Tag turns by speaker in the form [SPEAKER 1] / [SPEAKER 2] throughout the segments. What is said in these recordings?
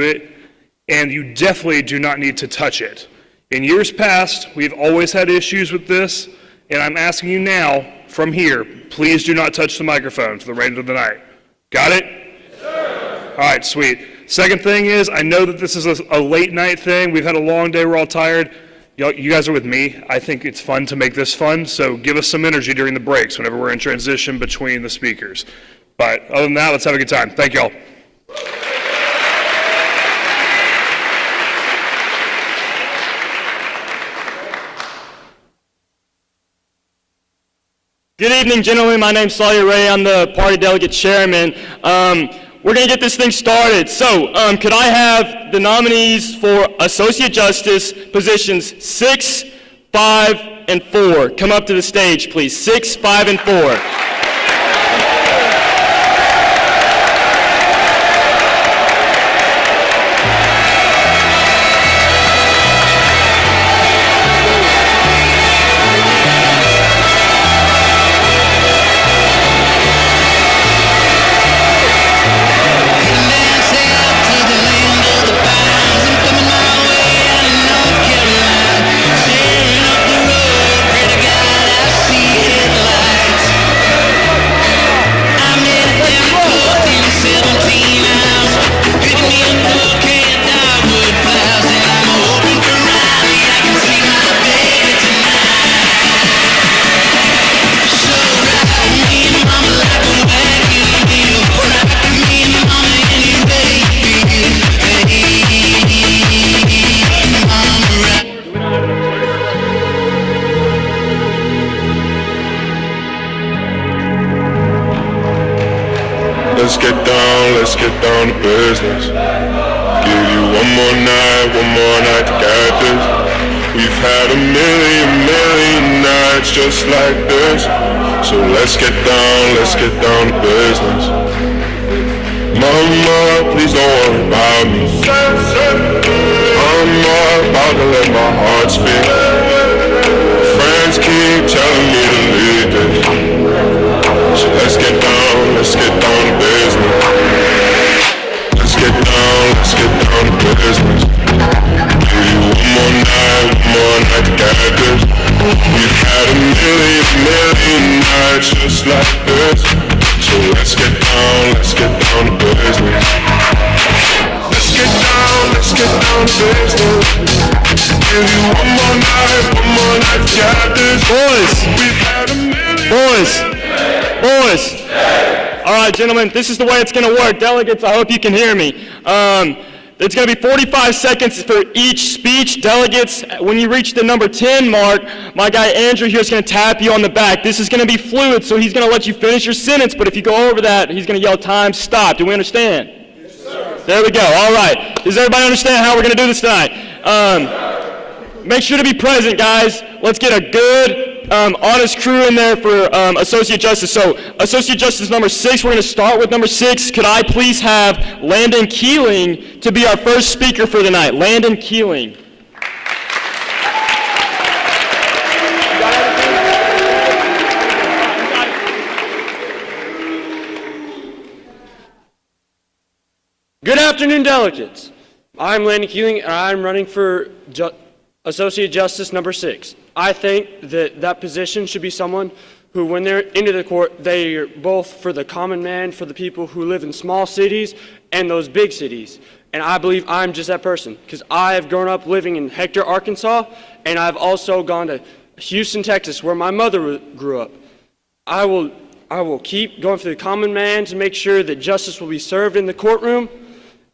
[SPEAKER 1] it, and you definitely do not need to touch it. In years past, we've always had issues with this, and I'm asking you now, from here, please do not touch the microphone for the remainder of the night. Got it? Yes, sir. All right, sweet. Second thing is, I know that this is a late night thing. We've had a long day, we're all tired. You guys are with me. I think it's fun to make this fun, so give us some energy during the breaks whenever we're in transition between the speakers. But other than that, let's have a good time. Thank y'all.
[SPEAKER 2] Good evening, gentlemen. My name's Sawyer Ray. I'm the party delegate chairman. We're going to get this thing started. So, could I have the nominees for Associate Justice positions 6, 5, and 4 come up to the stage, please? 6, 5, and 4.
[SPEAKER 3] Let's get down to business. Give you one more night to get this. We've had a million nights just like this. So let's get down to business. Mama, please don't worry about me. I'm about to let my heart speak. Friends keep telling me to leave this. So let's get down to business. Let's get down to business. Give you one more night to get this. We've had a million nights just like this. So let's get down to business. Let's get down to business. Give you one more night to get this. We've had a million.
[SPEAKER 2] Boys. All right, gentlemen, this is the way it's going to work. Delegates, I hope you can hear me. It's going to be 45 seconds for each speech. Delegates, when you reach the number 10 mark, my guy Andrew here is going to tap you on the back. This is going to be fluid, so he's going to let you finish your sentence, but if you go over that, he's going to yell time, stop. Do we understand? Yes, sir. There we go. All right. Does everybody understand how we're going to do this tonight? Make sure to be present, guys. Let's get a good, honest crew in there for Associate Justice. So, Associate Justice number 6, we're going to start with number 6. Could I please have Landon Keeling to be our first speaker for the night? Landon Keeling.
[SPEAKER 4] Good afternoon, delegates. I'm Landon Keeling, and I'm running for Associate Justice number 6. I think that position should be someone who, when they're into the court, they are both for the common man, for the people who live in small cities and those big cities. And I believe I'm just that person, because I have grown up living in Hector, Arkansas, and I've also gone to Houston, Texas, where my mother grew up. I will keep going for the common man to make sure that justice will be served in the courtroom,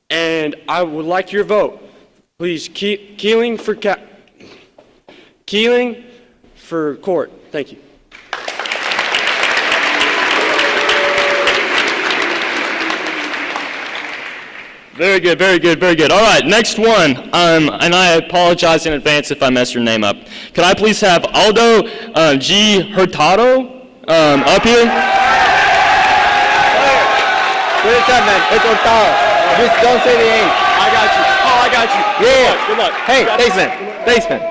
[SPEAKER 4] and I would like your vote. Please, Keeling for court. Thank you.
[SPEAKER 2] Very good, very good, very good. All right, next one. And I apologize in advance if I mess your name up. Could I please have Aldo G. Hurtado up here?
[SPEAKER 5] What's up, man? It's Hurtado. Just don't say the H.
[SPEAKER 2] I got you. Oh, I got you.
[SPEAKER 5] Yeah.
[SPEAKER 2] Good luck.
[SPEAKER 5] Hey, thanks, man. Thanks, man.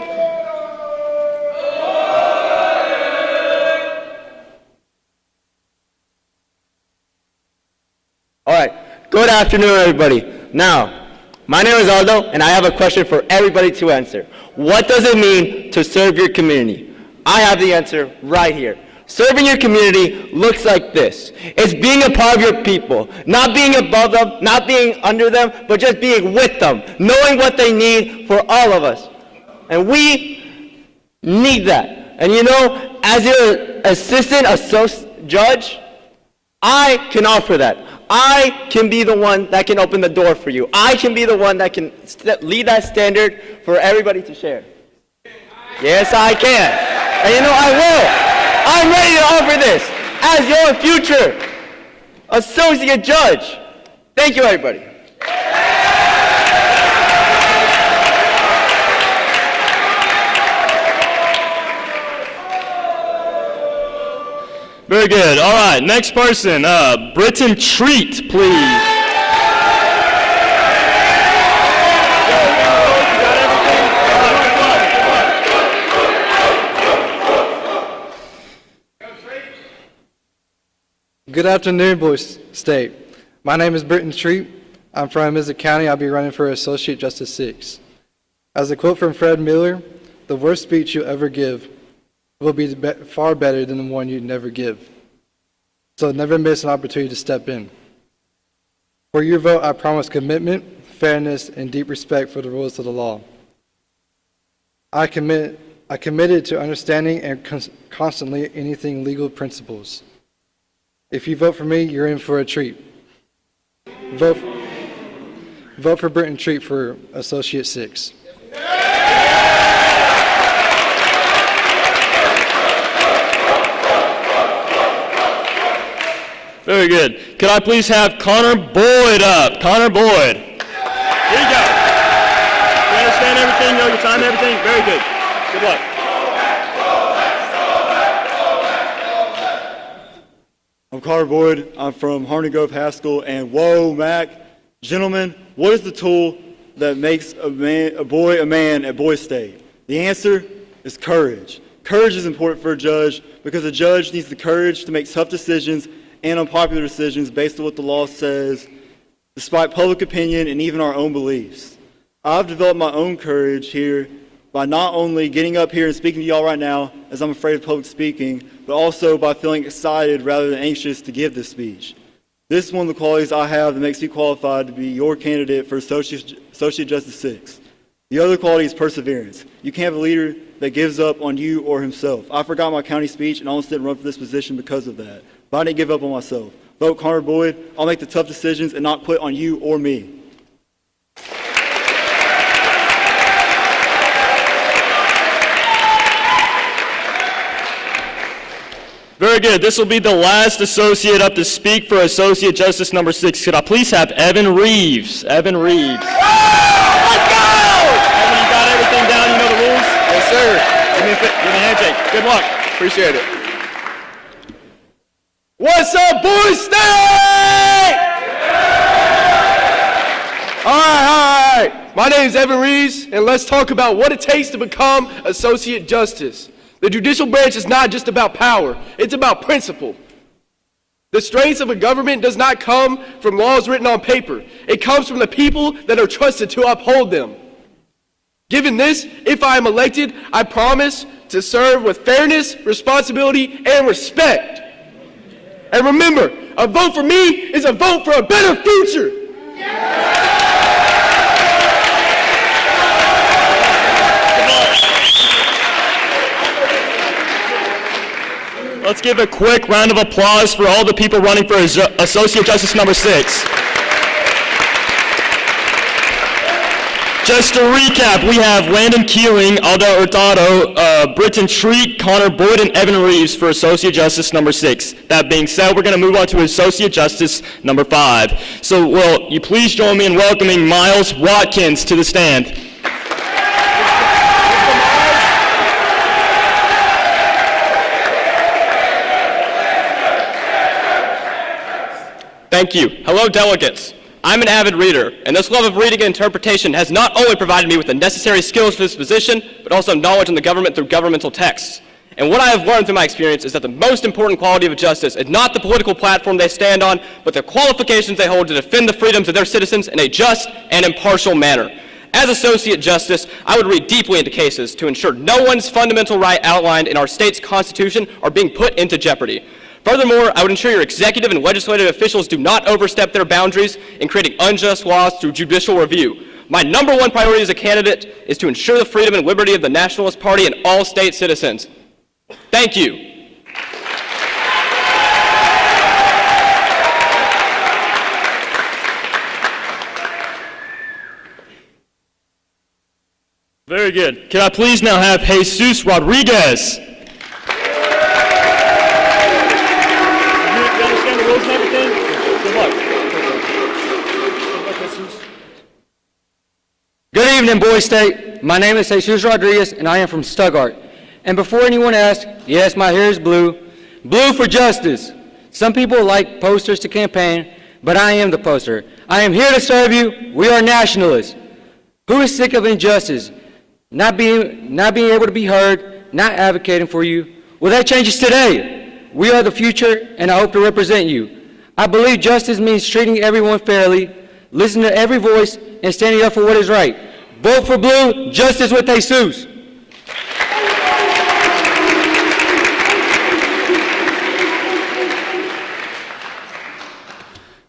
[SPEAKER 5] All right. Good afternoon, everybody. Now, My name is Aldo, and I have a question for everybody to answer. What does it mean to serve your community? I have the answer right here. Serving your community looks like this. It's being a part of your people, not being above them, not being under them, but just being with them, knowing what they need for all of us. And we need that. And you know, as your assistant judge, I can offer that. I can be the one that can open the door for you. I can be the one that can lead that standard for everybody to share. Yes, I can. And you know, I will. I'm ready to offer this as your future associate judge. Thank you, everybody.
[SPEAKER 2] Very good. All right, next person, Britton Treat, please.
[SPEAKER 6] Good afternoon, Boise State. My name is Britton Treat. I'm from Mizzou County. I'll be running for Associate Justice 6. As a quote from Fred Miller, the worst speech you'll ever give will be far better than the one you never give. So never miss an opportunity to step in. For your vote, I promise commitment, fairness, and deep respect for the rules of the law. I committed to understanding and constantly anything legal principles. If you vote for me, you're in for a treat. Vote for Britton Treat for Associate 6.
[SPEAKER 2] Very good. Could I please have Connor Boyd up? Connor Boyd. Here you go. You understand everything? You know your time and everything? Very good. Good luck.
[SPEAKER 7] I'm Connor Boyd. I'm from Harmony Grove Haskell, and whoa, Mac, gentlemen, what is the tool that makes a boy a man at Boise State? The answer is courage. Courage is important for a judge because a judge needs the courage to make tough decisions and unpopular decisions based on what the law says, despite public opinion and even our own beliefs. I've developed my own courage here by not only getting up here and speaking to y'all right now, as I'm afraid of public speaking, but also by feeling excited rather than anxious to give this speech. This is one of the qualities I have that makes me qualified to be your candidate for Associate Justice 6. The other quality is perseverance. You can't have a leader that gives up on you or himself. I forgot my county speech and almost didn't run for this position because of that. But I didn't give up on myself. Vote Connor Boyd. I'll make the tough decisions and not put on you or me.
[SPEAKER 2] Very good. This will be the last associate up to speak for Associate Justice number 6. Could I please have Evan Reeves? Evan Reeves.
[SPEAKER 5] Let's go!
[SPEAKER 2] Evan, you got everything down? You know the rules?
[SPEAKER 5] Yes, sir.
[SPEAKER 2] Give me a handshake. Good luck.
[SPEAKER 5] Appreciate it. What's up, Boise State?
[SPEAKER 8] All right. My name is Evan Reeves, and let's talk about what it takes to become Associate Justice. The judicial branch is not just about power, it's about principle. The strength of a government does not come from laws written on paper. It comes from the people that are trusted to uphold them. Given this, if I am elected, I promise to serve with fairness, responsibility, and respect. And remember, a vote for me is a vote for a better future.
[SPEAKER 2] Let's give a quick round of applause for all the people running for Associate Justice number 6. Just to recap, we have Landon Keeling, Aldo Hurtado, Britton Treat, Connor Boyd, and Evan Reeves for Associate Justice number 6. That being said, we're going to move on to Associate Justice number 5. So will you please join me in welcoming Miles Watkins to the stand.
[SPEAKER 9] Thank you. Hello, delegates. I'm an avid reader, and this love of reading and interpretation has not only provided me with the necessary skills for this position, but also knowledge on the government through governmental texts. And what I have learned through my experience is that the most important quality of a justice is not the political platform they stand on, but the qualifications they hold to defend the freedoms of their citizens in a just and impartial manner. As Associate Justice, I would read deeply into cases to ensure no one's fundamental right outlined in our state's Constitution are being put into jeopardy. Furthermore, I would ensure your executive and legislative officials do not overstep their boundaries in creating unjust laws through judicial review. My number one priority as a candidate is to ensure the freedom and liberty of the Nationalist Party and all state citizens. Thank you.
[SPEAKER 2] Very good. Can I please now have Jesus Rodriguez? You understand the rules and everything? Good luck. Good luck, Jesus.
[SPEAKER 10] Good evening, Boys State. My name is Jesus Rodriguez, and I am from Stuttgart. And before anyone asks, yes, my hair is blue. Blue for justice. Some people like posters to campaign, but I am the poster. I am here to serve you. We are nationalists. Who is sick of injustice? Not being able to be heard, not advocating for you? Well, that changes today. We are the future, and I hope to represent you. I believe justice means treating everyone fairly, listening to every voice, and standing up for what is right. Vote for blue, justice with Jesus.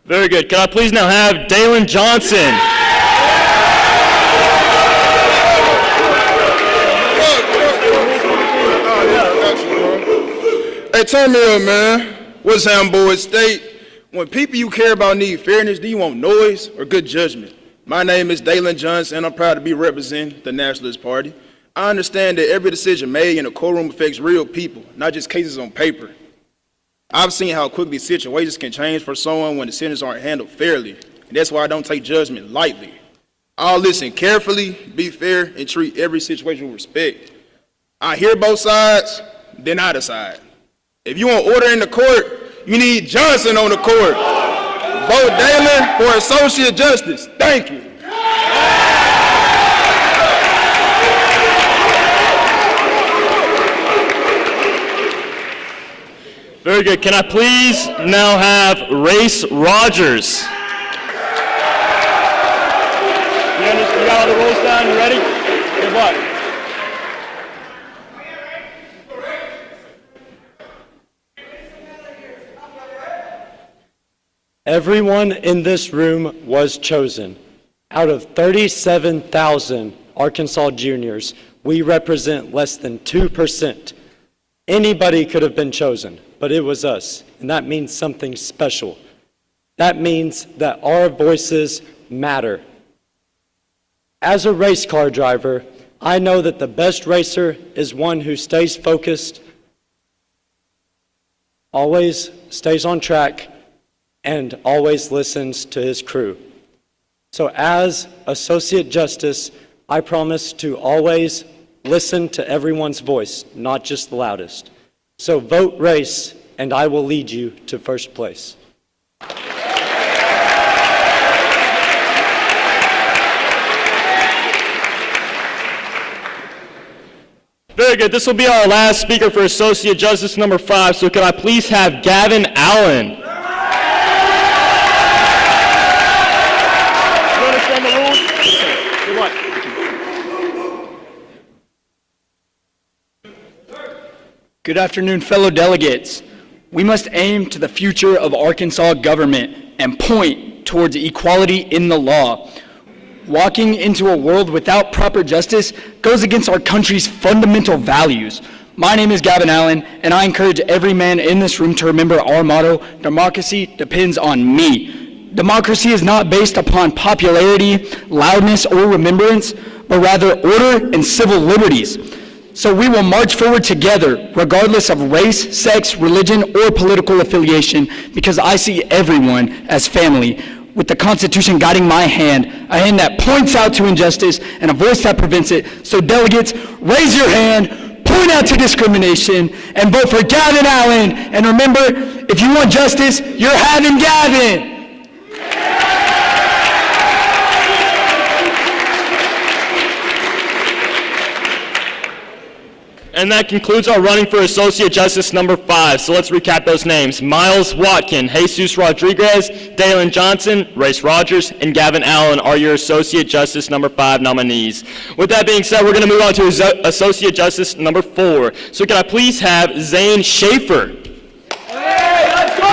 [SPEAKER 2] Very good. Can I please now have Dalen Johnson?
[SPEAKER 11] Hey, turn me up, man. What's happening, Boys State? When people you care about need fairness, do you want noise or good judgment? My name is Dalen Johnson, and I'm proud to be representing the Nationalist Party. I understand that every decision made in a courtroom affects real people, not just cases on paper. I've seen how quickly situations can change for someone when decisions aren't handled fairly, and that's why I don't take judgment lightly. I'll listen carefully, be fair, and treat every situation with respect. I hear both sides, then I decide. If you want order in the court, you need Johnson on the court. Vote Dalen for Associate Justice. Thank you.
[SPEAKER 2] Very good. Can I please now have Race Rogers? You got all the rules down? You ready? Good luck.
[SPEAKER 4] Everyone in this room was chosen. Out of 37,000 Arkansas juniors, we represent less than 2%. Anybody could have been chosen, but it was us, and that means something special. That means that our voices matter. As a race car driver, I know that the best racer is one who stays focused, always stays on track, and always listens to his crew. So as Associate Justice, I promise to always listen to everyone's voice, not just the loudest. So vote race, and I will lead you to first place.
[SPEAKER 2] Very good. This will be our last speaker for Associate Justice number 5. So can I please have Gavin Allen? You understand the rules? Good luck.
[SPEAKER 12] Good afternoon, fellow delegates. We must aim to the future of Arkansas government and point towards equality in the law. Walking into a world without proper justice goes against our country's fundamental values. My name is Gavin Allen, and I encourage every man in this room to remember our motto: democracy depends on me. Democracy is not based upon popularity, loudness, or remembrance, but rather order and civil liberties. So we will march forward together, regardless of race, sex, religion, or political affiliation, because I see everyone as family. With the Constitution guiding my hand, a hand that points out to injustice and a voice that prevents it. So delegates, raise your hand, point out to discrimination, and vote for Gavin Allen. And remember, if you want justice, you're having Gavin.
[SPEAKER 2] And that concludes our running for Associate Justice number 5. So let's recap those names. Miles Watkin, Jesus Rodriguez, Dalen Johnson, Race Rogers, and Gavin Allen are your Associate Justice number 5 nominees. With that being said, we're going to move on to Associate Justice number 4. So can I please have Zane Schaefer?
[SPEAKER 8] Hey, let's go!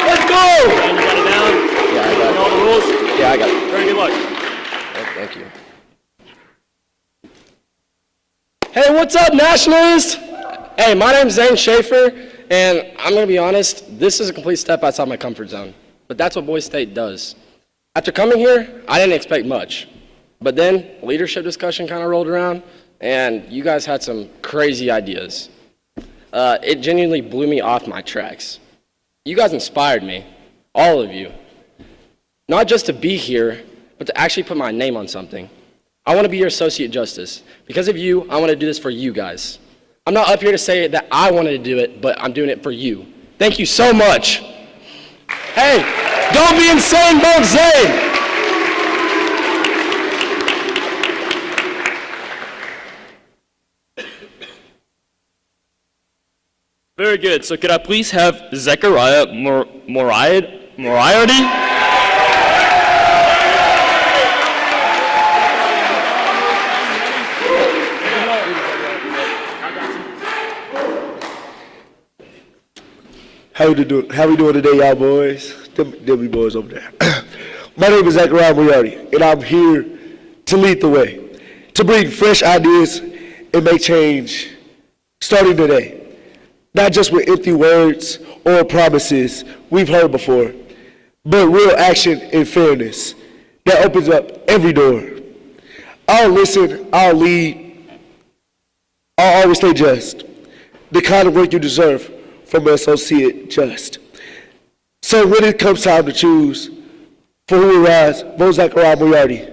[SPEAKER 8] Let's go!
[SPEAKER 2] And you got it down?
[SPEAKER 5] Yeah, I got
[SPEAKER 2] You know all the rules?
[SPEAKER 5] it. Yeah, I got it.
[SPEAKER 2] Very good luck.
[SPEAKER 5] Thank you.
[SPEAKER 13] Hey, what's up, Nationalist? Hey, my name's Zane Schaefer, and I'm going to be honest, this is a complete step outside my comfort zone. But that's what Boise State does. After coming here, I didn't expect much. But then leadership discussion kind of rolled around, and you guys had some crazy ideas. It genuinely blew me off my tracks. You guys inspired me, all of you. Not just to be here, but to actually put my name on something. I want to be your Associate Justice. Because of you, I want to do this for you guys. I'm not up here to say that I wanted to do it, but I'm doing it for you. Thank you so much. Hey, don't be insane, vote Zane!
[SPEAKER 2] Very good. So could I please have Zechariah Moriarty?
[SPEAKER 14] How we doing today, y'all boys? Them boys over there. My name is Zachariah Moriarty, and I'm here to lead the way, to bring fresh ideas and make change starting today. Not just with empty words or promises we've heard before, but real action and fairness that opens up every door. I'll listen, I'll lead, I'll always stay just, the kind of work you deserve from an associate just. So when it comes time to choose for who will rise, vote Zachariah Moriarty,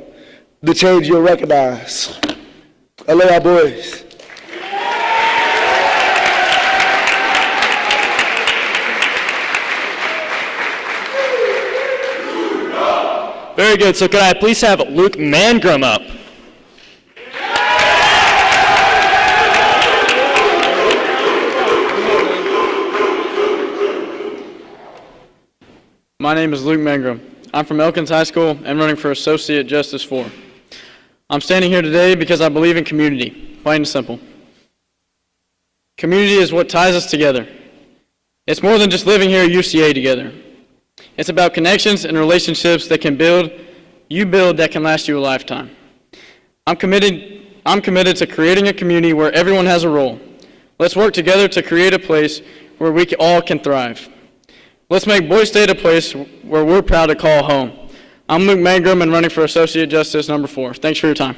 [SPEAKER 14] the change you'll recognize. I love y'all boys.
[SPEAKER 2] Very good. So could I please have Luke Mangrum up?
[SPEAKER 12] My name is Luke Mangrum. I'm from Elkins High School and running for Associate Justice 4. I'm standing here today because I believe in community, plain and simple. Community is what ties us together. It's more than just living here at UCA together. It's about connections and relationships that you build that can last you a lifetime. I'm committed to creating a community where everyone has a role. Let's work together to create a place where we all can thrive. Let's make Boise State a place where we're proud to call home. I'm Luke Mangrum and running for Associate Justice number 4. Thanks for your time.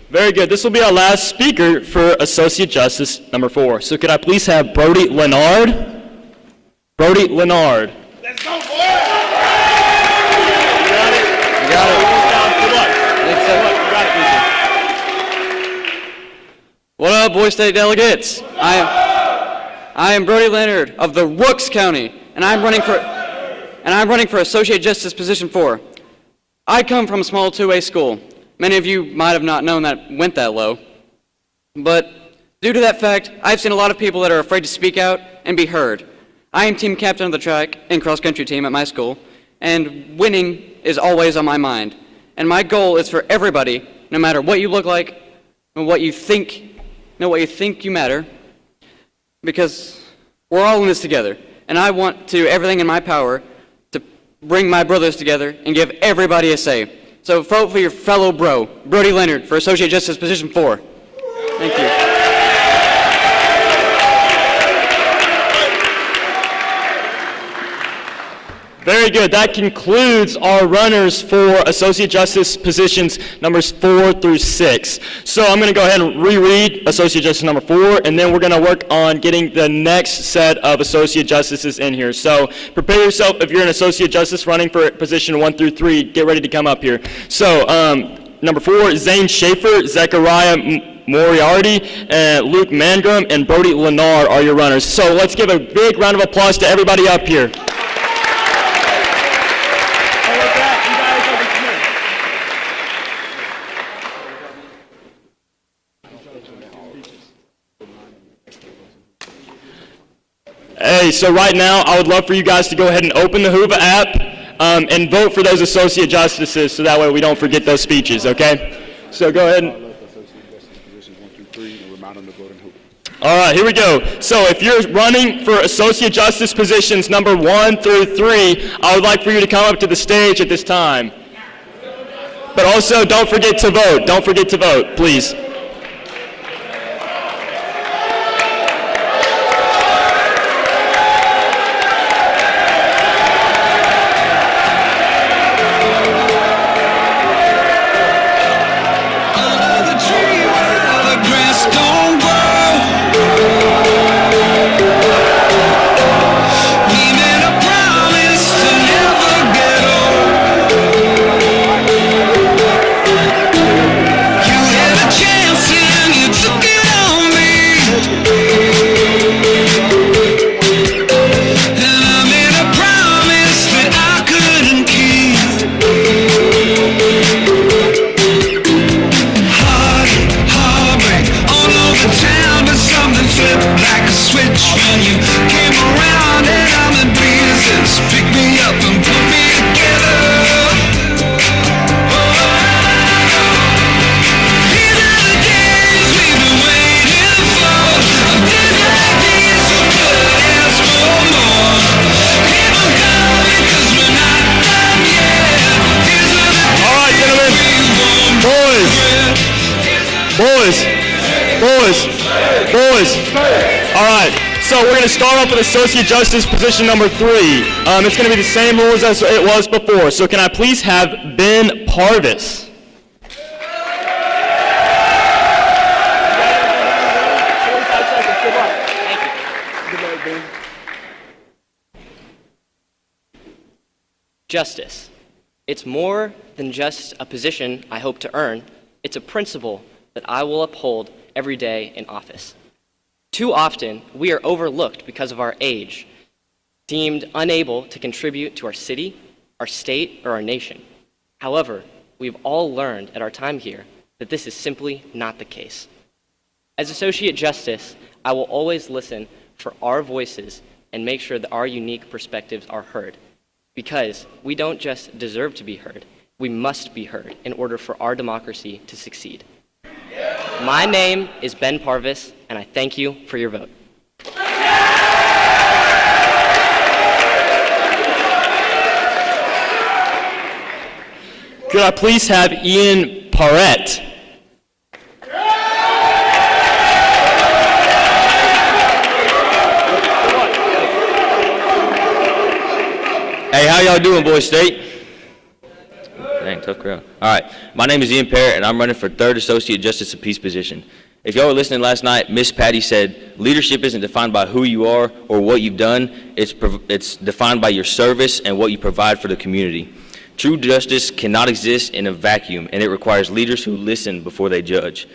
[SPEAKER 2] Very good. This will be our last speaker for Associate Justice number 4. So could I please have Brody Leonard? Brody Leonard.
[SPEAKER 11] Let's go, boys!
[SPEAKER 2] You got it?
[SPEAKER 5] You got it.
[SPEAKER 2] Good luck. Good luck. You got it, Lisa.
[SPEAKER 10] What up, Boise State delegates? I am Brody Leonard of the Rooks County, and I'm running for Associate Justice position 4. I come from a small 2A school. Many of you might have not known that went that low. But due to that fact, I've seen a lot of people that are afraid to speak out and be heard. I am team captain of the track and cross-country team at my school, and winning is always on my mind. And my goal is for everybody, no matter what you look like and what you think you matter, because we're all in this together. And I want to do everything in my power to bring my brothers together and give everybody a say. So vote for your fellow bro, Brody Leonard, for Associate Justice position 4. Thank you.
[SPEAKER 2] Very good. That concludes our runners for Associate Justice positions numbers 4 through 6. So I'm going to go ahead and reread Associate Justice number 4, and then we're going to work on getting the next set of Associate Justices in here. So prepare yourself. If you're an Associate Justice running for position 1 through 3, get ready to come up here. So number 4, Zane Schaefer, Zechariah Moriarty, Luke Mangrum, and Brody Leonard are your runners. So let's give a big round of applause to everybody up here. Hey, so right now, I would love for you guys to go ahead and open the Hoover app and vote for those associate justices so that way we don't forget those speeches, okay? So go ahead and... All right, here we go. So if you're running for associate justice positions number 1 through 3, I would like for you to come up to the stage at this time. But also, don't forget to vote. Don't forget to vote, please. Boys. All right. So we're going to start off with Associate Justice position number 3. It's going to be the same rules as it was before. So can I please have Ben Parvis?
[SPEAKER 9] Justice. It's more than just a position I hope to earn. It's a principle that I will uphold every day in office. Too often, we are overlooked because of our age, deemed unable to contribute to our city, our state, or our nation. However, we've all learned at our time here that this is simply not the case. As Associate Justice, I will always listen for our voices and make sure that our unique perspectives are heard, because we don't just deserve to be heard, we must be heard in order for our democracy to succeed. My name is Ben Parvis, and I thank you for your vote.
[SPEAKER 2] Could I please have Ian Parrett?
[SPEAKER 15] Hey, how y'all doing, Boys State? Dang, tough crowd. All right, my name is Ian Parrott, and I'm running for 3rd Associate Justice of Peace position. If y'all were listening last night, Miss Patty said, leadership isn't defined by who you are or what you've done, it's defined by your service and what you provide for the community. True justice cannot exist in a vacuum, and it requires leaders who listen before they judge.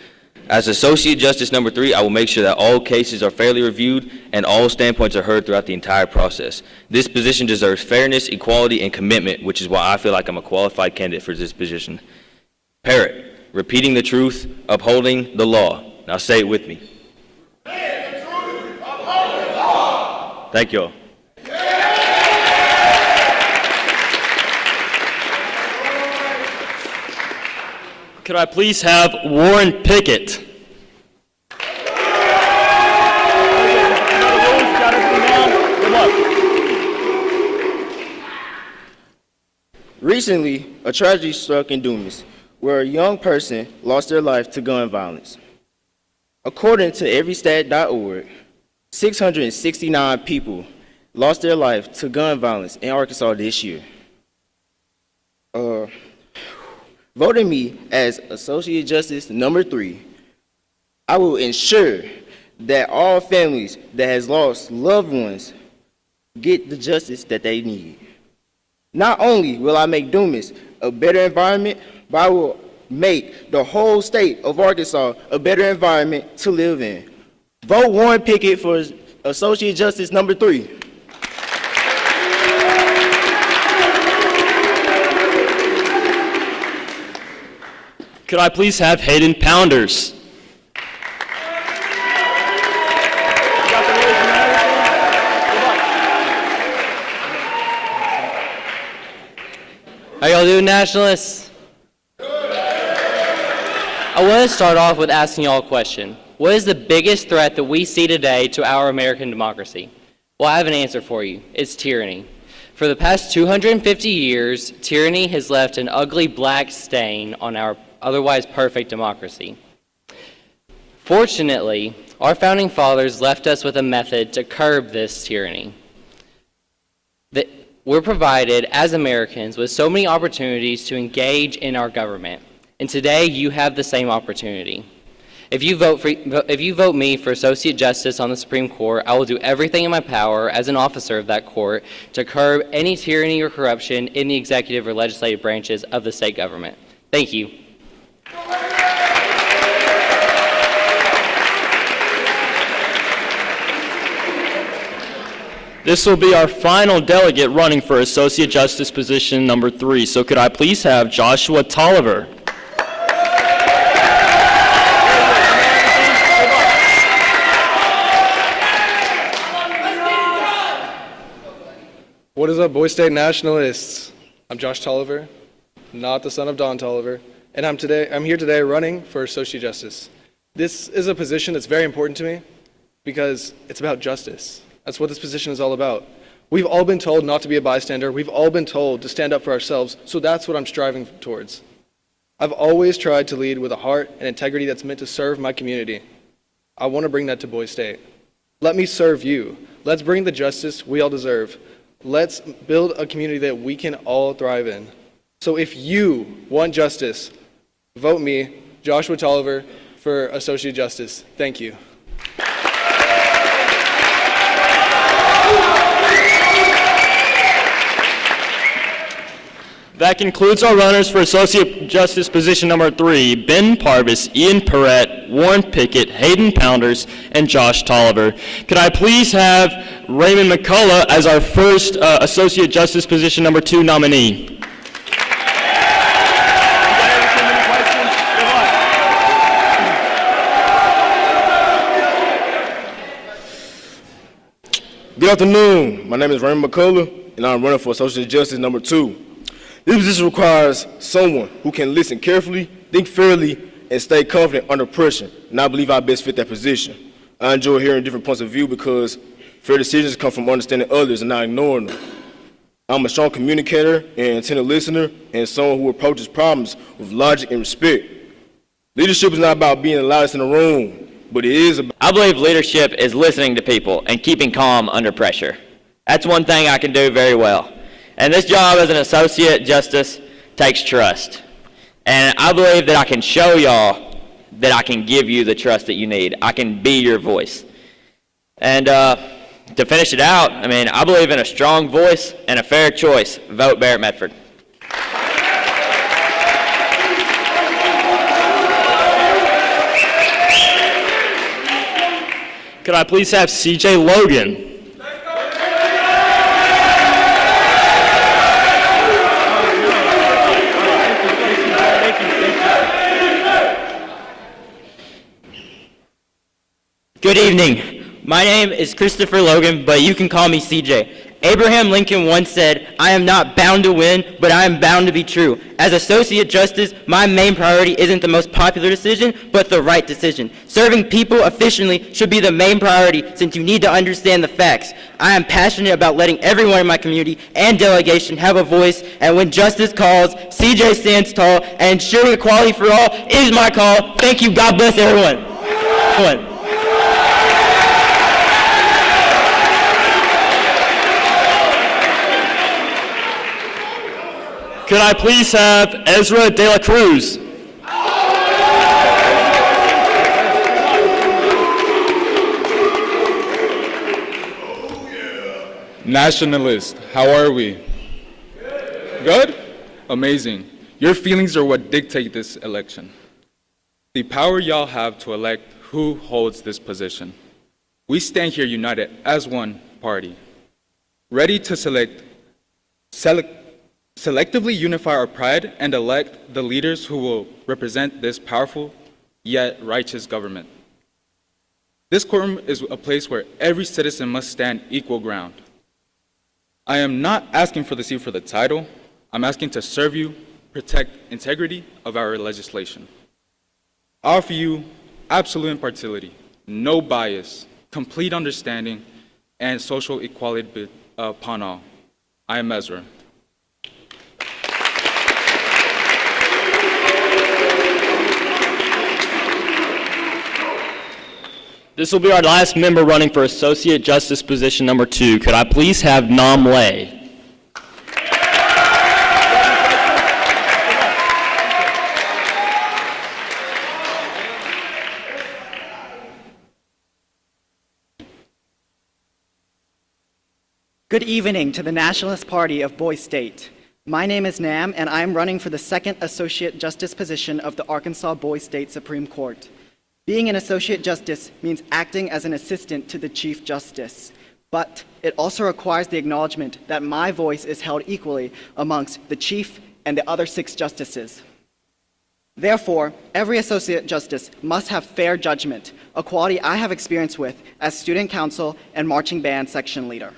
[SPEAKER 15] As Associate Justice number 3, I will make sure that all cases are fairly reviewed and all standpoints are heard throughout the entire process. This position deserves fairness, equality, and commitment, which is why I feel like I'm a qualified candidate for this position. Parrott, repeating the truth, upholding the law. Now say it with me. Thank you all.
[SPEAKER 2] Could I please have Warren Pickett?
[SPEAKER 5] Recently, a tragedy struck in Dumas, where a young person lost their life to gun violence. According to everystat.org, 669 people lost their life to gun violence in Arkansas this year. Voting me as Associate Justice number 3, I will ensure that all families that has lost loved ones get the justice that they need. Not only will I make Dumas a better environment, but I will make the whole state of Arkansas a better environment to live in. Vote Warren Pickett for Associate Justice number 3.
[SPEAKER 2] Could I please have Hayden Pounders?
[SPEAKER 16] How y'all doing, Nationalists? I want to start off with asking y'all a question. What is the biggest threat that we see today to our American democracy? Well, I have an answer for you. It's tyranny. For the past 250 years, tyranny has left an ugly black stain on our otherwise perfect democracy. Fortunately, our founding fathers left us with a method to curb this tyranny. We're provided, as Americans, with so many opportunities to engage in our government. And today, you have the same opportunity. If you vote me for Associate Justice on the Supreme Court, I will do everything in my power as an officer of that court to curb any tyranny or corruption in the executive or legislative branches of the state government. Thank you.
[SPEAKER 2] This will be our final delegate running for Associate Justice position number 3. So could I please have Joshua Tolliver?
[SPEAKER 6] What is up, Boys State Nationalists? I'm Josh Tolliver, not the son of Don Tolliver, and I'm here today running for Associate Justice. This is a position that's very important to me because it's about justice. That's what this position is all about. We've all been told not to be a bystander. We've all been told to stand up for ourselves, so that's what I'm striving towards. I've always tried to lead with a heart and integrity that's meant to serve my community. I want to bring that to Boys State. Let me serve you. Let's bring the justice we all deserve. Let's build a community that we can all thrive in. So if you want justice, vote me, Joshua Tolliver, for Associate Justice. Thank you.
[SPEAKER 2] That concludes our runners for Associate Justice position number 3, Ben Parvis, Ian Perrett, Warren Pickett, Hayden Pounders, and Josh Tolliver. Could I please have Raymond McCullough as our first Associate Justice position number 2 nominee?
[SPEAKER 11] Good afternoon. My name is Raymond McCullough, and I'm running for Associate Justice number 2. This position requires someone who can listen carefully, think fairly, and stay confident under pressure, and I believe I best fit that position. I enjoy hearing different points of view because fair decisions come from understanding others and not ignoring them. I'm a strong communicator and attentive listener, and someone who approaches problems with logic and respect. Leadership is not about being the loudest in the room, but it is about...
[SPEAKER 15] I believe leadership is listening to people and keeping calm under pressure. That's one thing I can do very well. And this job as an Associate Justice takes trust. And I believe that I can show y'all that I can give you the trust that you need. I can be your voice. And to finish it out, I believe in a strong voice and a fair choice. Vote Barrett Medford.
[SPEAKER 2] Could I please have C.J. Logan?
[SPEAKER 9] Good evening. My name is Christopher Logan, but you can call me CJ. Abraham Lincoln once said, "I am not bound to win, but I am bound to be true." As Associate Justice, my main priority isn't the most popular decision, but the right decision. Serving people efficiently should be the main priority since you need to understand the facts. I am passionate about letting everyone in my community and delegation have a voice, and when justice calls, CJ stands tall, and ensuring equality for all is my call. Thank you. God bless everyone.
[SPEAKER 2] Could I please have Ezra De La Cruz?
[SPEAKER 17] Nationalist, how are we? Good? Amazing. Your feelings are what dictate this election. The power y'all have to elect who holds this position. We stand here united as one party, ready to selectively unify our pride and elect the leaders who will represent this powerful yet righteous government. This courtroom is a place where every citizen must stand equal ground. I am not asking for the seat for the title. I'm asking to serve you, protect integrity of our legislation. I offer you absolute impartiality, no bias, complete understanding, and social equality upon all. I am Ezra.
[SPEAKER 2] This will be our last member running for Associate Justice position number 2. Could I please have Nam Lay?
[SPEAKER 18] Good evening to the Nationalist Party of Boise State. My name is Nam, and I am running for the second Associate Justice position of the Arkansas Boise State Supreme Court. Being an Associate Justice means acting as an assistant to the Chief Justice, but it also requires the acknowledgement that my voice is held equally amongst the Chief and the other 6 justices. Therefore, every Associate Justice must have fair judgment, a quality I have experience with as student council and marching band section leader.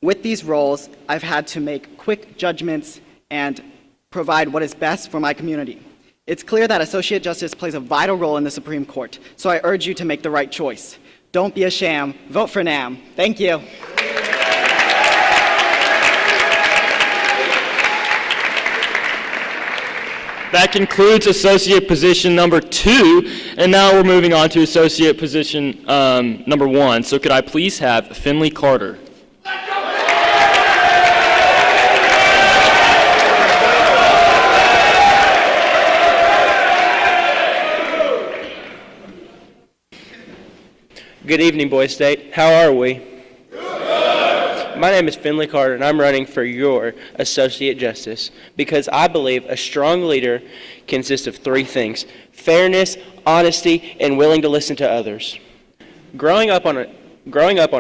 [SPEAKER 18] With these roles, I've had to make quick judgments and provide what is best for my community. It's clear that Associate Justice plays a vital role in the Supreme Court, so I urge you to make the right choice. Don't be a sham. Vote for NAM. Thank you.
[SPEAKER 2] That concludes Associate position number 2, and now we're moving on to Associate position number 1. So could I please have Finley Carter?
[SPEAKER 5] Good evening, Boise State. How are we? My name is Finley Carter, and I'm running for your Associate Justice because I believe a strong leader consists of 3 things: fairness, honesty, and willing to listen to others. Growing up on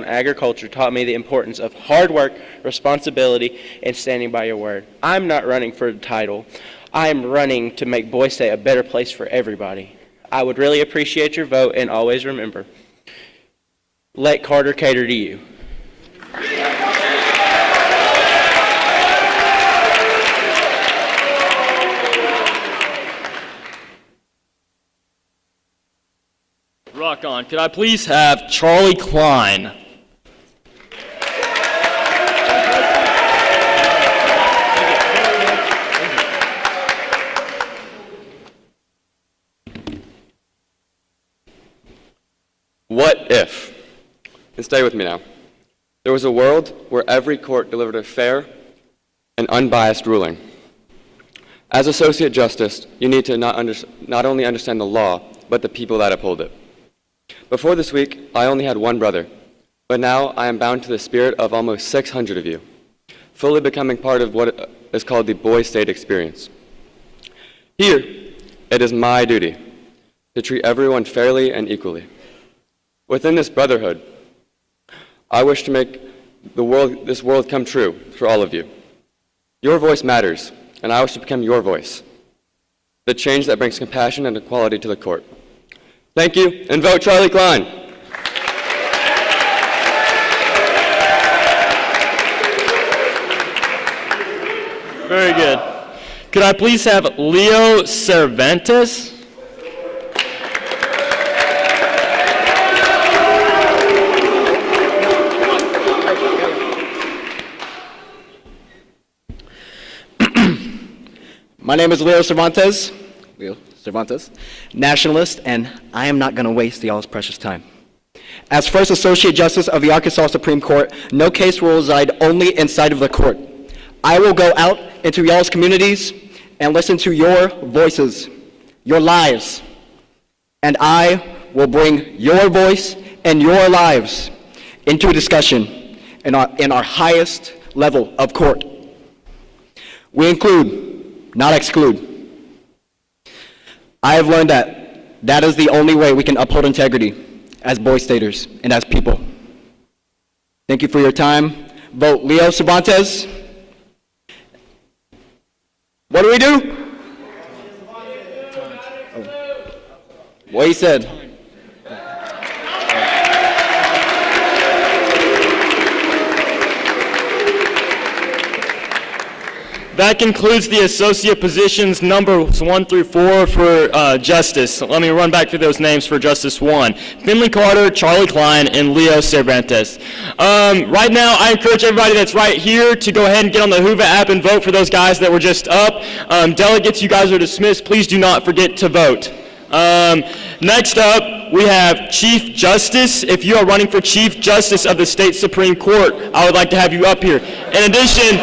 [SPEAKER 5] agriculture taught me the importance of hard work, responsibility, and standing by your word. I'm not running for the title. I am running to make Boise State a better place for everybody. I would really appreciate your vote, and always remember, let Carter cater to you.
[SPEAKER 2] Rock on. Could I please have Charlie Klein?
[SPEAKER 19] What if, and stay with me now, there was a world where every court delivered a fair and unbiased ruling? As Associate Justice, you need to not only understand the law, but the people that uphold it. Before this week, I only had one brother, but now I am bound to the spirit of almost 600 of you, fully becoming part of what is called the Boise State experience. Here, it is my duty to treat everyone fairly and equally. Within this brotherhood, I wish to make this world come true for all of you. Your voice matters, and I wish to become your voice, the change that brings compassion and equality to the court. Thank you, and vote Charlie Klein.
[SPEAKER 2] Very good. Could I please have Leo Cervantes?
[SPEAKER 18] My name is Leo Cervantes, Nationalist, and I am not going to waste y'all's precious time. As first Associate Justice of the Arkansas Supreme Court, no case will reside only inside of the court. I will go out into y'all's communities and listen to your voices, your lives, and I will bring your voice and your lives into a discussion in our highest level of court. We include, not exclude. I have learned that is the only way we can uphold integrity as Boise Staters and as people. Thank you for your time. Vote Leo Cervantes. What do we do? What he said.
[SPEAKER 2] that concludes the associate positions numbers 1 through 4 for Justice. Let me run back through those names for Justice 1. Finley Carter, Charlie Klein, and Leo Cervantes. Right now, I encourage everybody that's right here to go ahead and get on the Hoover app and vote for those guys that were just up. Delegates, you guys are dismissed. Please do not forget to vote. Next up, we have Chief Justice. If you are running for Chief Justice of the State Supreme Court, I would like to have you up here. In addition,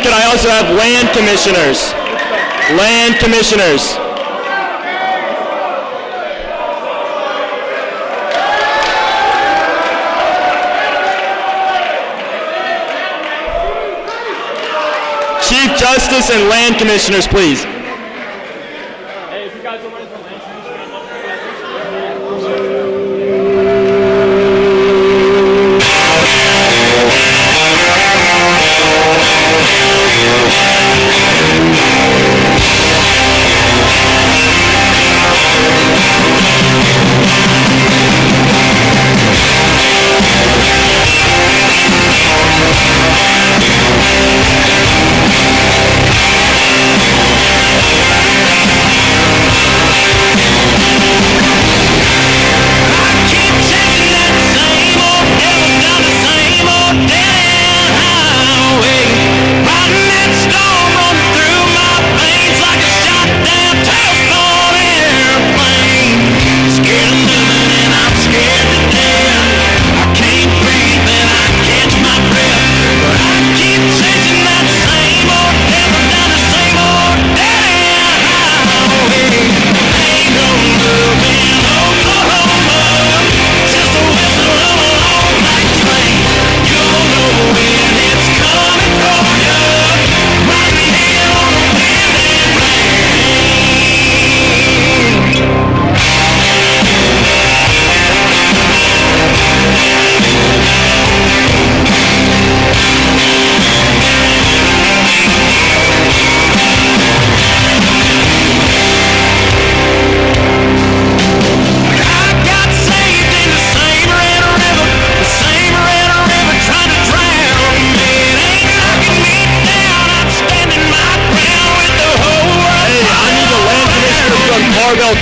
[SPEAKER 2] can I also have land commissioners? Land commissioners. Chief Justice and land commissioners, please. Hey, if you guys are running for land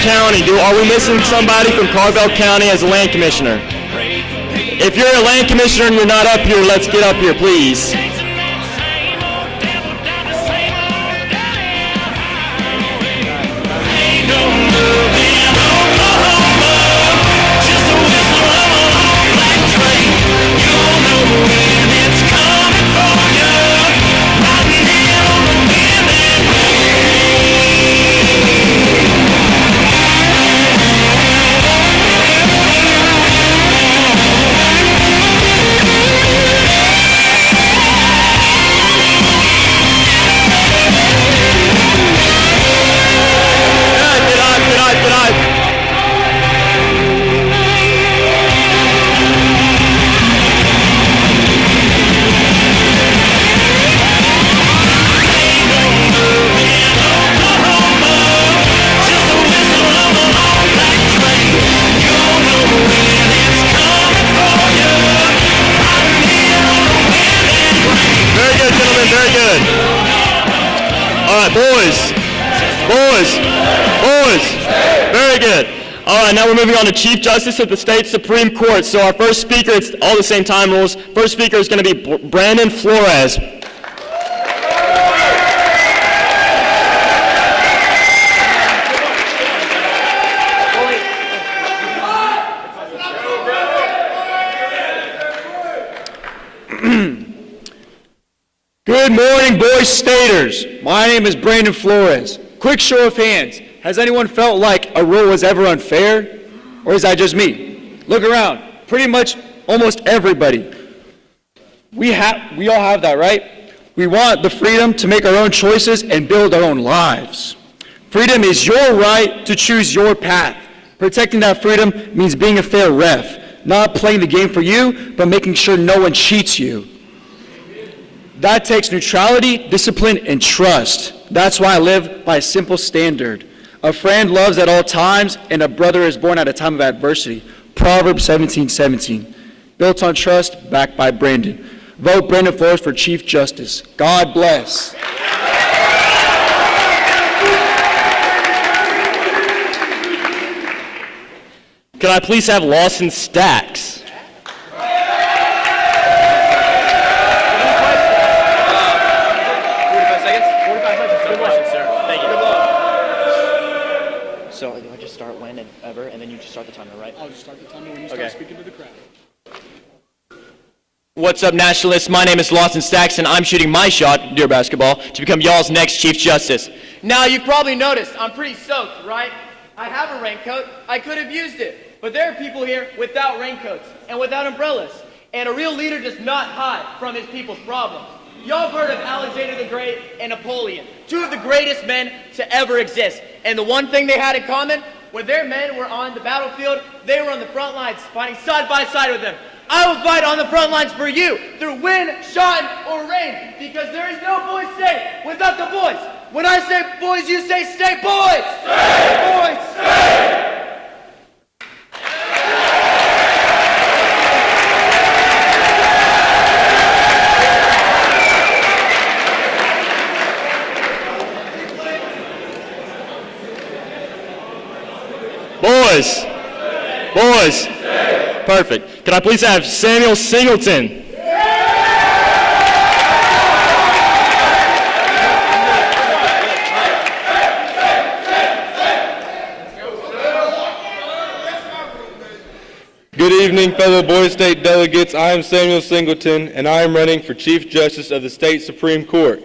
[SPEAKER 2] County. Are we missing somebody from Carville County as a land commissioner? If you're a land commissioner and you're not up here, let's get up here, please. Very good. All right, now we're moving on to Chief Justice of the State Supreme Court. So our first speaker, it's all the same time rules. First speaker is going to be Brandon Flores.
[SPEAKER 12] Good morning, boys staters. My name is Brandon Flores. Quick show of hands. Has anyone felt like a rule was ever unfair? Or is that just me? Look around. Pretty much almost everybody. We all have that, right? We want the freedom to make our own choices and build our own lives. Freedom is your right to choose your path. Protecting that freedom means being a fair ref, not playing the game for you, but making sure no one cheats you. That takes neutrality, discipline, and trust. That's why I live by a simple standard. A friend loves at all times, and a brother is born at a time of adversity. Proverbs 17:17. built on trust, backed by Brandon. Vote Brandon Flores for Chief Justice. God bless.
[SPEAKER 2] Could I please have Lawson Stacks?
[SPEAKER 20] So do I just start whenever, and then you just start the timer, right?
[SPEAKER 12] I'll just start the timer when you
[SPEAKER 20] start
[SPEAKER 12] speaking to the crowd.
[SPEAKER 9] What's up, Nationalists? My name is Lawson Stacks, and I'm shooting my shot, dear basketball, to become y'all's next Chief Justice.
[SPEAKER 21] Now, you've probably noticed I'm pretty soaked, right? I have a raincoat. I could have used it. But there are people here without raincoats and without umbrellas. And a real leader does not hide from his people's problems. Y'all have heard of Alexander the Great and Napoleon, two of the greatest men to ever exist. And the one thing they had in common, when their men were on the battlefield, they were on the front lines fighting side by side with them. I will fight on the front lines for you, through wind, shine, or rain, because there is no boys state without the boys. When I say boys, you say stay, boys! Stay! Boys! Stay!
[SPEAKER 2] Boys! Boys! Perfect. Can I please have Samuel Singleton?
[SPEAKER 22] Good evening, fellow Boys State delegates. I am Samuel Singleton, and I am running for Chief Justice of the State Supreme Court.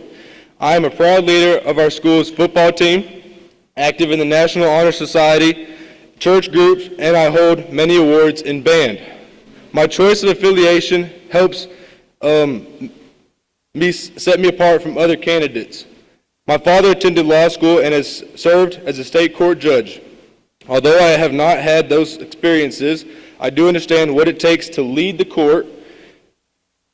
[SPEAKER 22] I am a proud leader of our school's football team, active in the National Honor Society, church groups, and I hold many awards in band. My choice of affiliation helps set me apart from other candidates. My father attended law school and has served as a state court judge. Although I have not had those experiences, I do understand what it takes to lead the court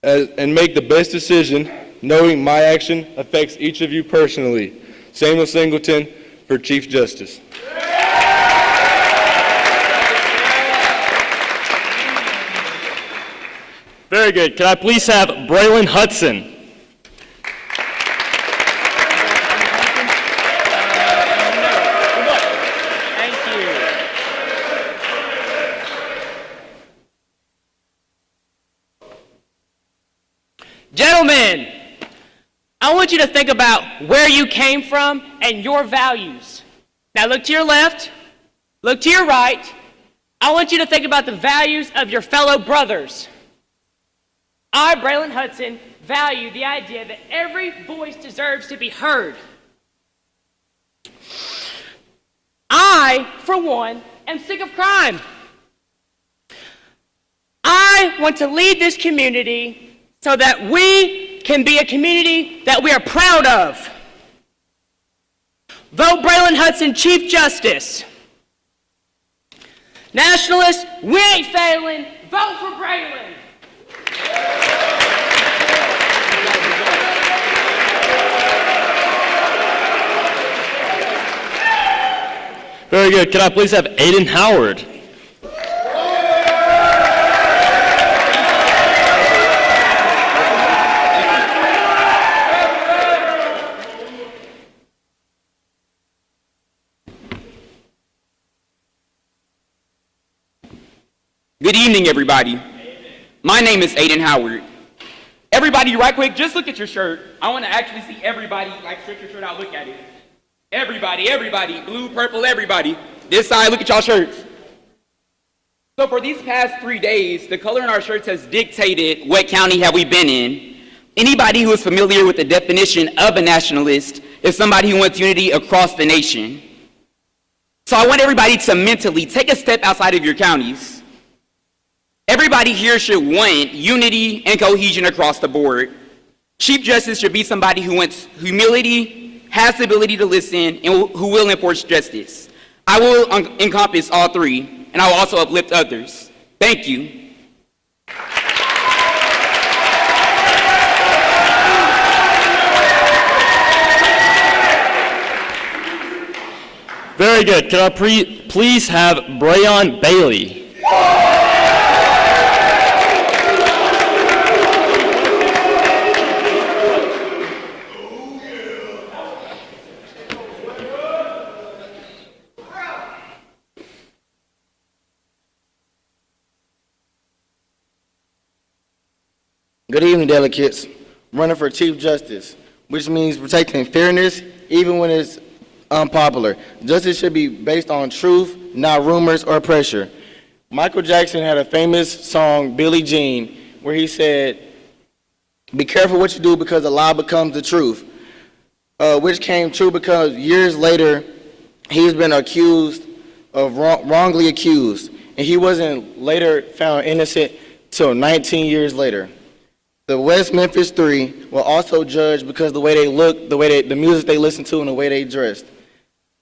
[SPEAKER 22] and make the best decision, knowing my action affects each of you personally. Samuel Singleton for Chief Justice.
[SPEAKER 2] Very good. Can I please have Braylon Hudson?
[SPEAKER 21] Gentlemen, I want you to think about where you came from and your values. Now look to your left, look to your right. I want you to think about the values of your fellow brothers. I, Braylon Hudson, value the idea that every voice deserves to be heard. I, for one, am sick of crime. I want to lead this community so that we can be a community that we are proud of. Vote Braylon Hudson Chief Justice. Nationalists, we ain't failing. Vote for Braylon.
[SPEAKER 2] Very good. Can I please have Aiden Howard?
[SPEAKER 23] Good evening, everybody. My name is Aiden Howard. Everybody, right quick, just look at your shirt. I want to actually see everybody, like, stretch your shirt out, look at it. Everybody, blue, purple, everybody. This side, look at y'all shirts. So for these past 3 days, the color in our shirts has dictated what county have we been in. Anybody who is familiar with the definition of a nationalist is somebody who wants unity across the nation. So I want everybody to mentally take a step outside of your counties. Everybody here should want unity and cohesion across the board. Chief Justice should be somebody who wants humility, has the ability to listen, and who will enforce justice. I will encompass all three, and I will also uplift others. Thank you.
[SPEAKER 2] Very good. Can I please have Brayon Bailey?
[SPEAKER 5] Good evening, delegates. I'm running for Chief Justice, which means protecting fairness even when it's unpopular. Justice should be based on truth, not rumors or pressure. Michael Jackson had a famous song, Billie Jean, where he said, "Be careful what you do because a lie becomes the truth," which came true because years later, he's been accused of wrongly accused, and he wasn't later found innocent till 19 years later. The West Memphis Three were also judged because the way they looked, the music they listened to, and the way they dressed.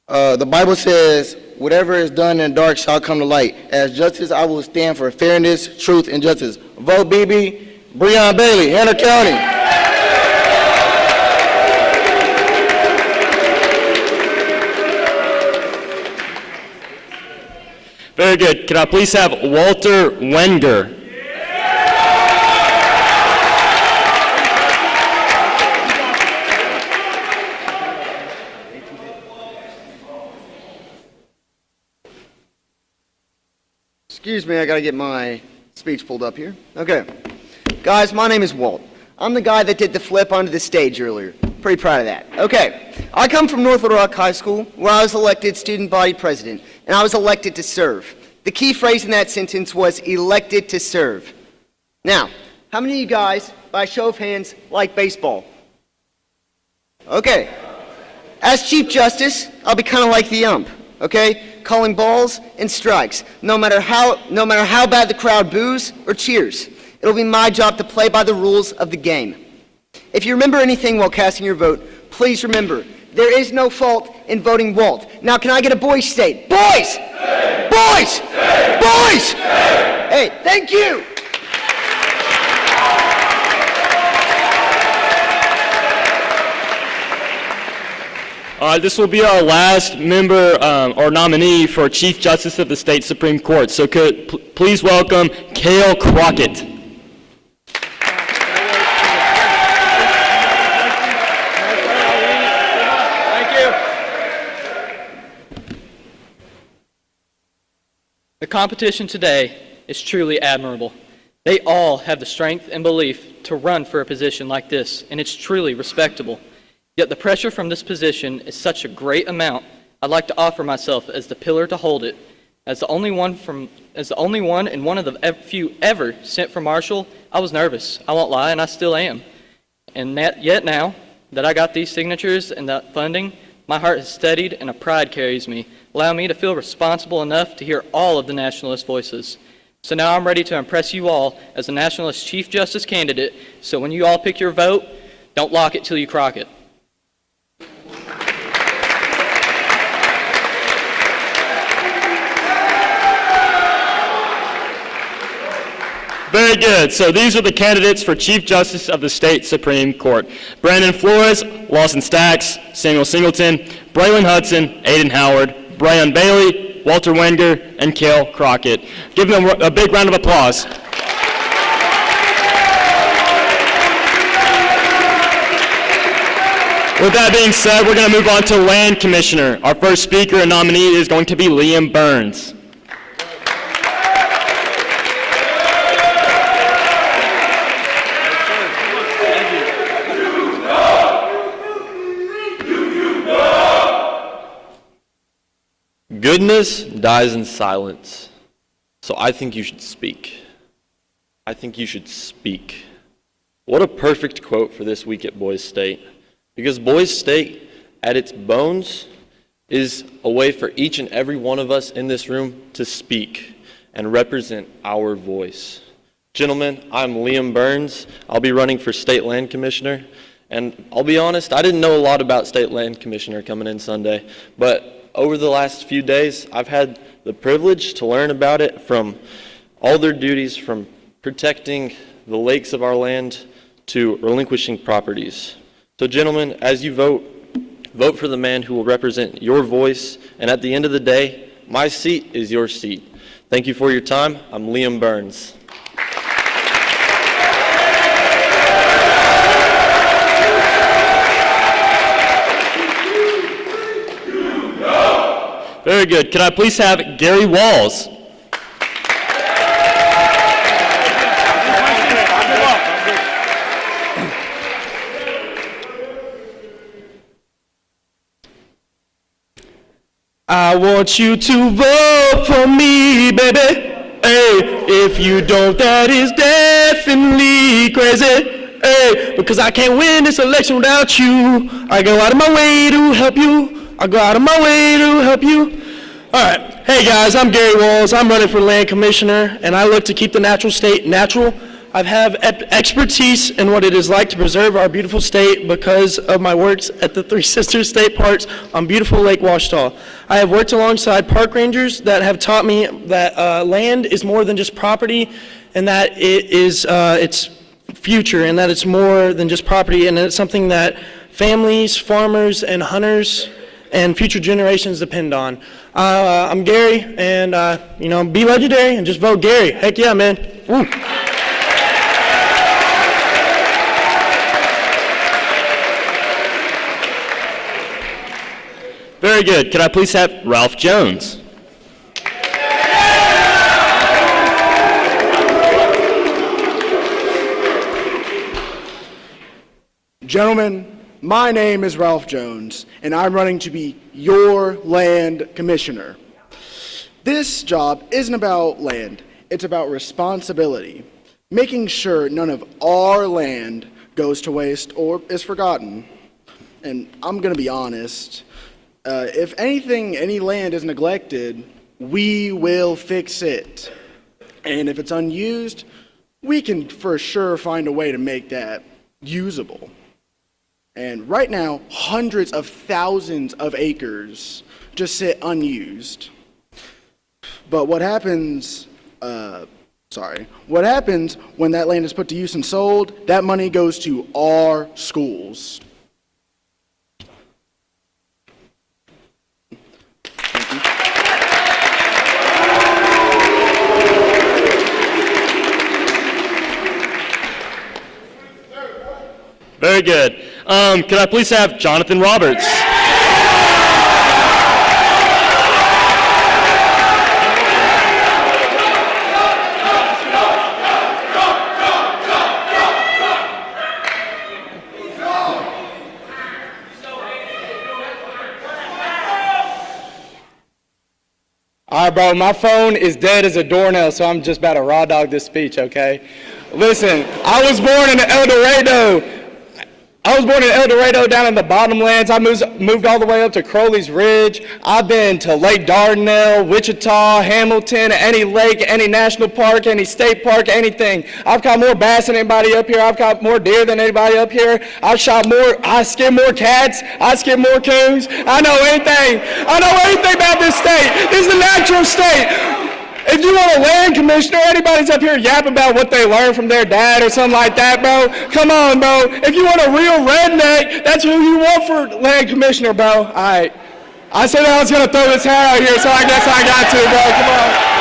[SPEAKER 5] The Bible says, "Whatever is done in the dark shall come to light. As justice, I will stand for fairness, truth, and justice." Vote BB, Breon Bailey, Hannah County.
[SPEAKER 2] Very good. Can I please have Walter Wenger?
[SPEAKER 1] Excuse me, I gotta get my speech pulled up here. Okay. Guys, my name is Walt. I'm the guy that did the flip onto the stage earlier. Pretty proud of that. Okay. I come from North Little Rock High School, where I was elected student body president, and I was elected to serve. The key phrase in that sentence was elected to serve. Now, how many of you guys, by show of hands, like baseball? Okay. As Chief Justice, I'll be kind of like the ump, okay? Calling balls and strikes, no matter how bad the crowd boos or cheers. It'll be my job to play by the rules of the game. If you remember anything while casting your vote, please remember, there is no fault in voting Walt. Now, can I get a boys state? Boys! Boys! Boys! Hey, thank you!
[SPEAKER 2] This will be our last member or nominee for Chief Justice of the State Supreme Court. So could please welcome Cale Crockett.
[SPEAKER 3] Thank you. The competition today is truly admirable. They all have the strength and belief to run for a position like this, and it's truly respectable. Yet the pressure from this position is such a great amount, I'd like to offer myself as the pillar to hold it. As the only one and one of the few ever sent for Marshall, I was nervous. I won't lie, and I still am. And yet now that I got these signatures and that funding, my heart has steadied and a pride carries me, allowing me to feel responsible enough to hear all of the Nationalist voices. So now I'm ready to impress you all as a Nationalist Chief Justice candidate, so when you all pick your vote, don't lock it till you crock it.
[SPEAKER 2] Very good. So these are the candidates for Chief Justice of the State Supreme Court. Brandon Flores, Lawson Stacks, Samuel Singleton, Braylon Hudson, Aiden Howard, Breon Bailey, Walter Wenger, and Cale Crockett. Give them a big round of applause. With that being said, we're going to move on to Land Commissioner. Our first speaker and nominee is going to be Liam Burns.
[SPEAKER 7] Goodness dies in silence, so I think you should speak. I think you should speak. What a perfect quote for this week at Boys State. Because Boys State, at its bones, is a way for each and every one of us in this room to speak and represent our voice. Gentlemen, I'm Liam Burns. I'll be running for State Land Commissioner. And I'll be honest, I didn't know a lot about State Land Commissioner coming in Sunday, but over the last few days, I've had the privilege to learn about it from all their duties, from protecting the lakes of our land to relinquishing properties. So gentlemen, as you vote for the man who will represent your voice, and at the end of the day, my seat is your seat. Thank you for your time. I'm Liam Burns.
[SPEAKER 2] Very good. Can I please have Gary Walls? I want you to vote for me, baby. Hey, if you don't, that is definitely crazy. Hey, because I can't win this election without you. I go out of my way to help you. I go out of my way to help you. All right. Hey, guys, I'm Gary Walls. I'm running for land commissioner, and I look to keep the natural state natural. I have expertise in what it is like to preserve our beautiful state because of my works at the Three Sisters State Parks on beautiful Lake Washita. I have worked alongside park rangers that have taught me that land is more than just property, and that it is its future, and that it's more than just property, and it's something that families, farmers, and hunters and future generations depend on. I'm Gary, and be legendary and just vote Gary. Heck yeah, man. Woo. Very good. Can I please have Ralph Jones?
[SPEAKER 4] Gentlemen, my name is Ralph Jones, and I'm running to be your land commissioner. This job isn't about land, it's about responsibility, making sure none of our land goes to waste or is forgotten. And I'm going to be honest, if any land is neglected, we will fix it. And if it's unused, we can for sure find a way to make that usable. And right now, hundreds of thousands of acres just sit unused. But what happens when that land is put to use and sold? That money goes to our schools.
[SPEAKER 2] Very good. Can I please have Jonathan Roberts?
[SPEAKER 6] All right, bro, my phone is dead as a doornail, so I'm just about to raw dog this speech, okay? Listen, I was born in El Dorado. Down in the bottomlands. I moved all the way up to Crowley's Ridge. I've been to Lake Dardanelle, Wichita, Hamilton, any lake, any national park, any state park, anything. I've caught more bass than anybody up here. I've caught more deer than anybody up here. I scared more cats. I scared more coons. I know anything about this state. This is the natural state. If you want a land commissioner, anybody's up here yapping about what they learned from their dad or something like that, bro. Come on, bro. If you want a real redneck, that's who you want for land commissioner, bro. All right. I said I was going to throw this hat out here, so I guess I got to, bro. Come on.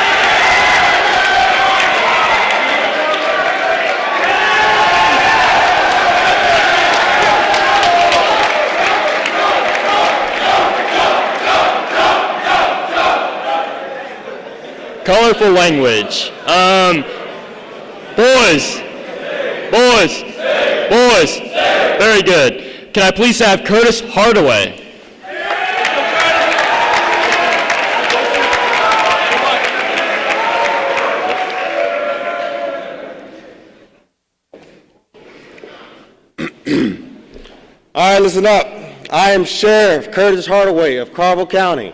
[SPEAKER 2] Colorful language. Boys. Very good. Can I please have Curtis Hardaway?
[SPEAKER 14] All right, listen up. I am Sheriff Curtis Hardaway of Carville County.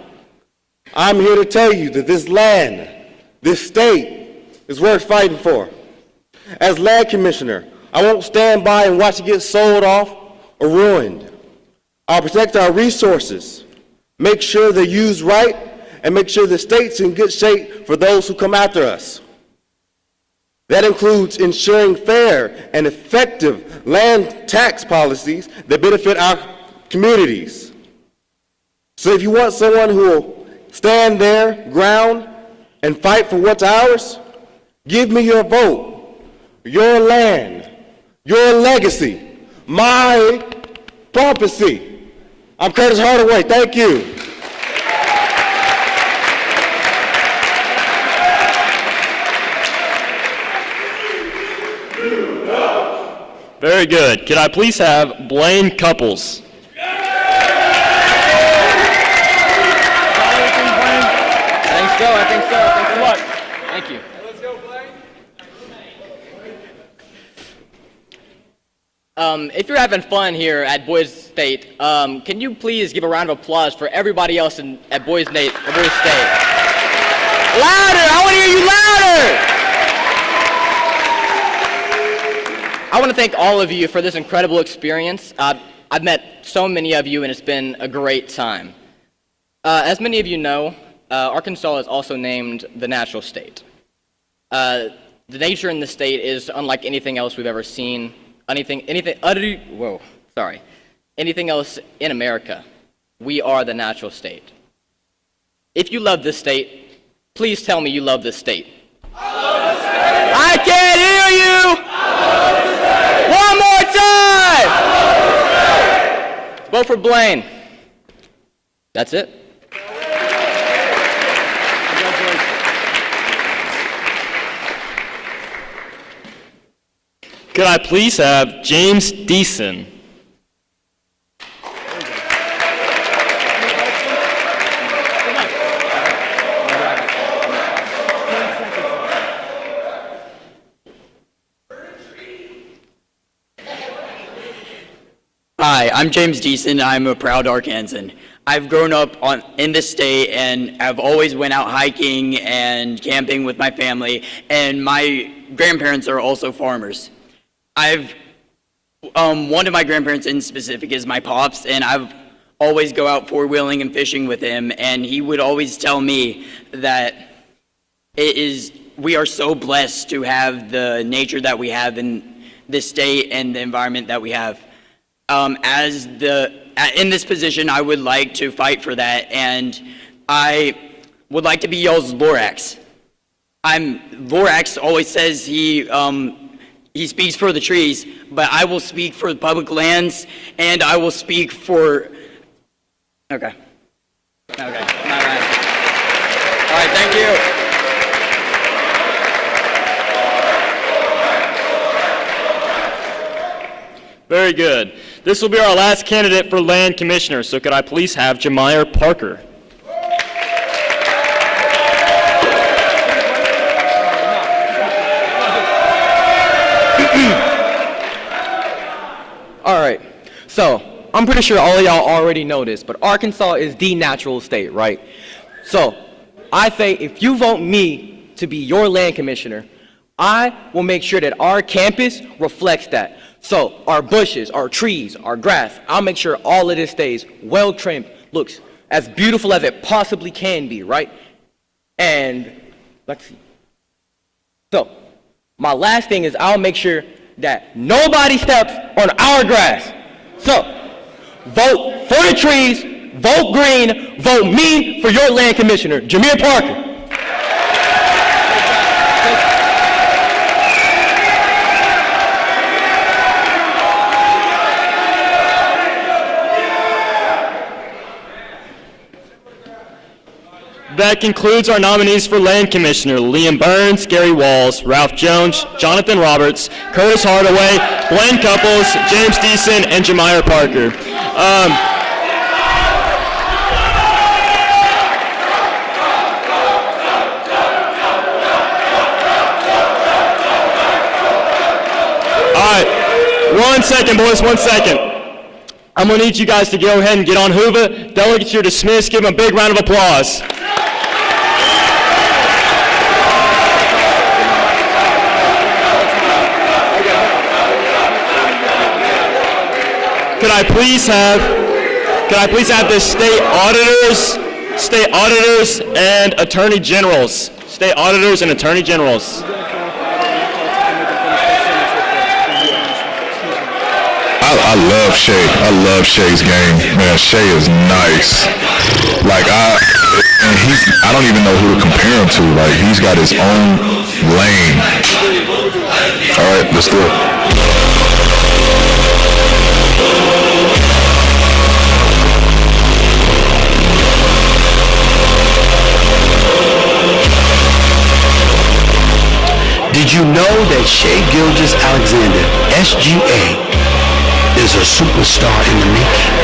[SPEAKER 14] I'm here to tell you that this land, this state, is worth fighting for. As land commissioner, I won't stand by and watch it get sold off or ruined. I'll protect our resources, make sure they're used right, and make sure the state's in good shape for those who come after us. That includes ensuring fair and effective land tax policies that benefit our communities. So if you want someone who will stand their ground and fight for what's ours, give me your vote, your land, your legacy, my prophecy. I'm Curtis Hardaway. Thank you.
[SPEAKER 2] Very good. Can I please have Blaine Couples?
[SPEAKER 9] I think so. Good luck. Thank you. If you're having fun here at Boys State, can you please give a round of applause for everybody else at Boys State? Louder! I want to hear you louder! I want to thank all of you for this incredible experience. I've met so many of you, and it's been a great time. As many of you know, Arkansas is also named the natural state. The nature in the state is unlike anything else we've ever seen. Anything else in America. We are the natural state. If you love this state, please tell me you love this state. I can't hear you! One more time! Vote for Blaine. That's it.
[SPEAKER 2] Could I please have James Deason?
[SPEAKER 12] Hi, I'm James Deason. I'm a proud Arkansan. I've grown up in this state and I've always went out hiking and camping with my family, and my grandparents are also farmers. One of my grandparents in specific is my pops, and I've always go out four-wheeling and fishing with him, and he would always tell me that we are so blessed to have the nature that we have in this state and the environment that we have. In this position, I would like to fight for that, and I would like to be y'all's Lorax. Lorax always says he speaks for the trees, but I will speak for the public lands, and I will speak for... Okay. All right, thank you.
[SPEAKER 2] Very good. This will be our last candidate for land commissioner, so could I please have Jamiah Parker?
[SPEAKER 9] All right, so I'm pretty sure all of y'all already know this, but Arkansas is the natural state, right? So I say if you vote me to be your land commissioner, I will make sure that our campus reflects that. So our bushes, our trees, our grass, I'll make sure all of this stays well trimmed, looks as beautiful as it possibly can be, right? And let's see. So my last thing is I'll make sure that nobody steps on our grass. So vote for the trees, vote green, vote me for your land commissioner, Jamiah Parker.
[SPEAKER 2] That concludes our nominees for land commissioner: Liam Burns, Gary Walls, Ralph Jones, Jonathan Roberts, Curtis Hardaway, Blaine Couples, James Deason, and Jamiah Parker. All right, 1 second, boys, 1 second. I'm gonna need you guys to go ahead and get on Hoover. Delegates, you're dismissed. Give them a big round of applause. Could I please have the state auditors and attorney generals? State auditors and attorney generals.
[SPEAKER 8] I love Shay. I love Shay's game. Man, Shay is nice. Like I don't even know who to compare him to. Like he's got his own lane. All right, let's do it.
[SPEAKER 10] Did you know that Shai Gilgeous-Alexander, SGA, is a superstar in the making?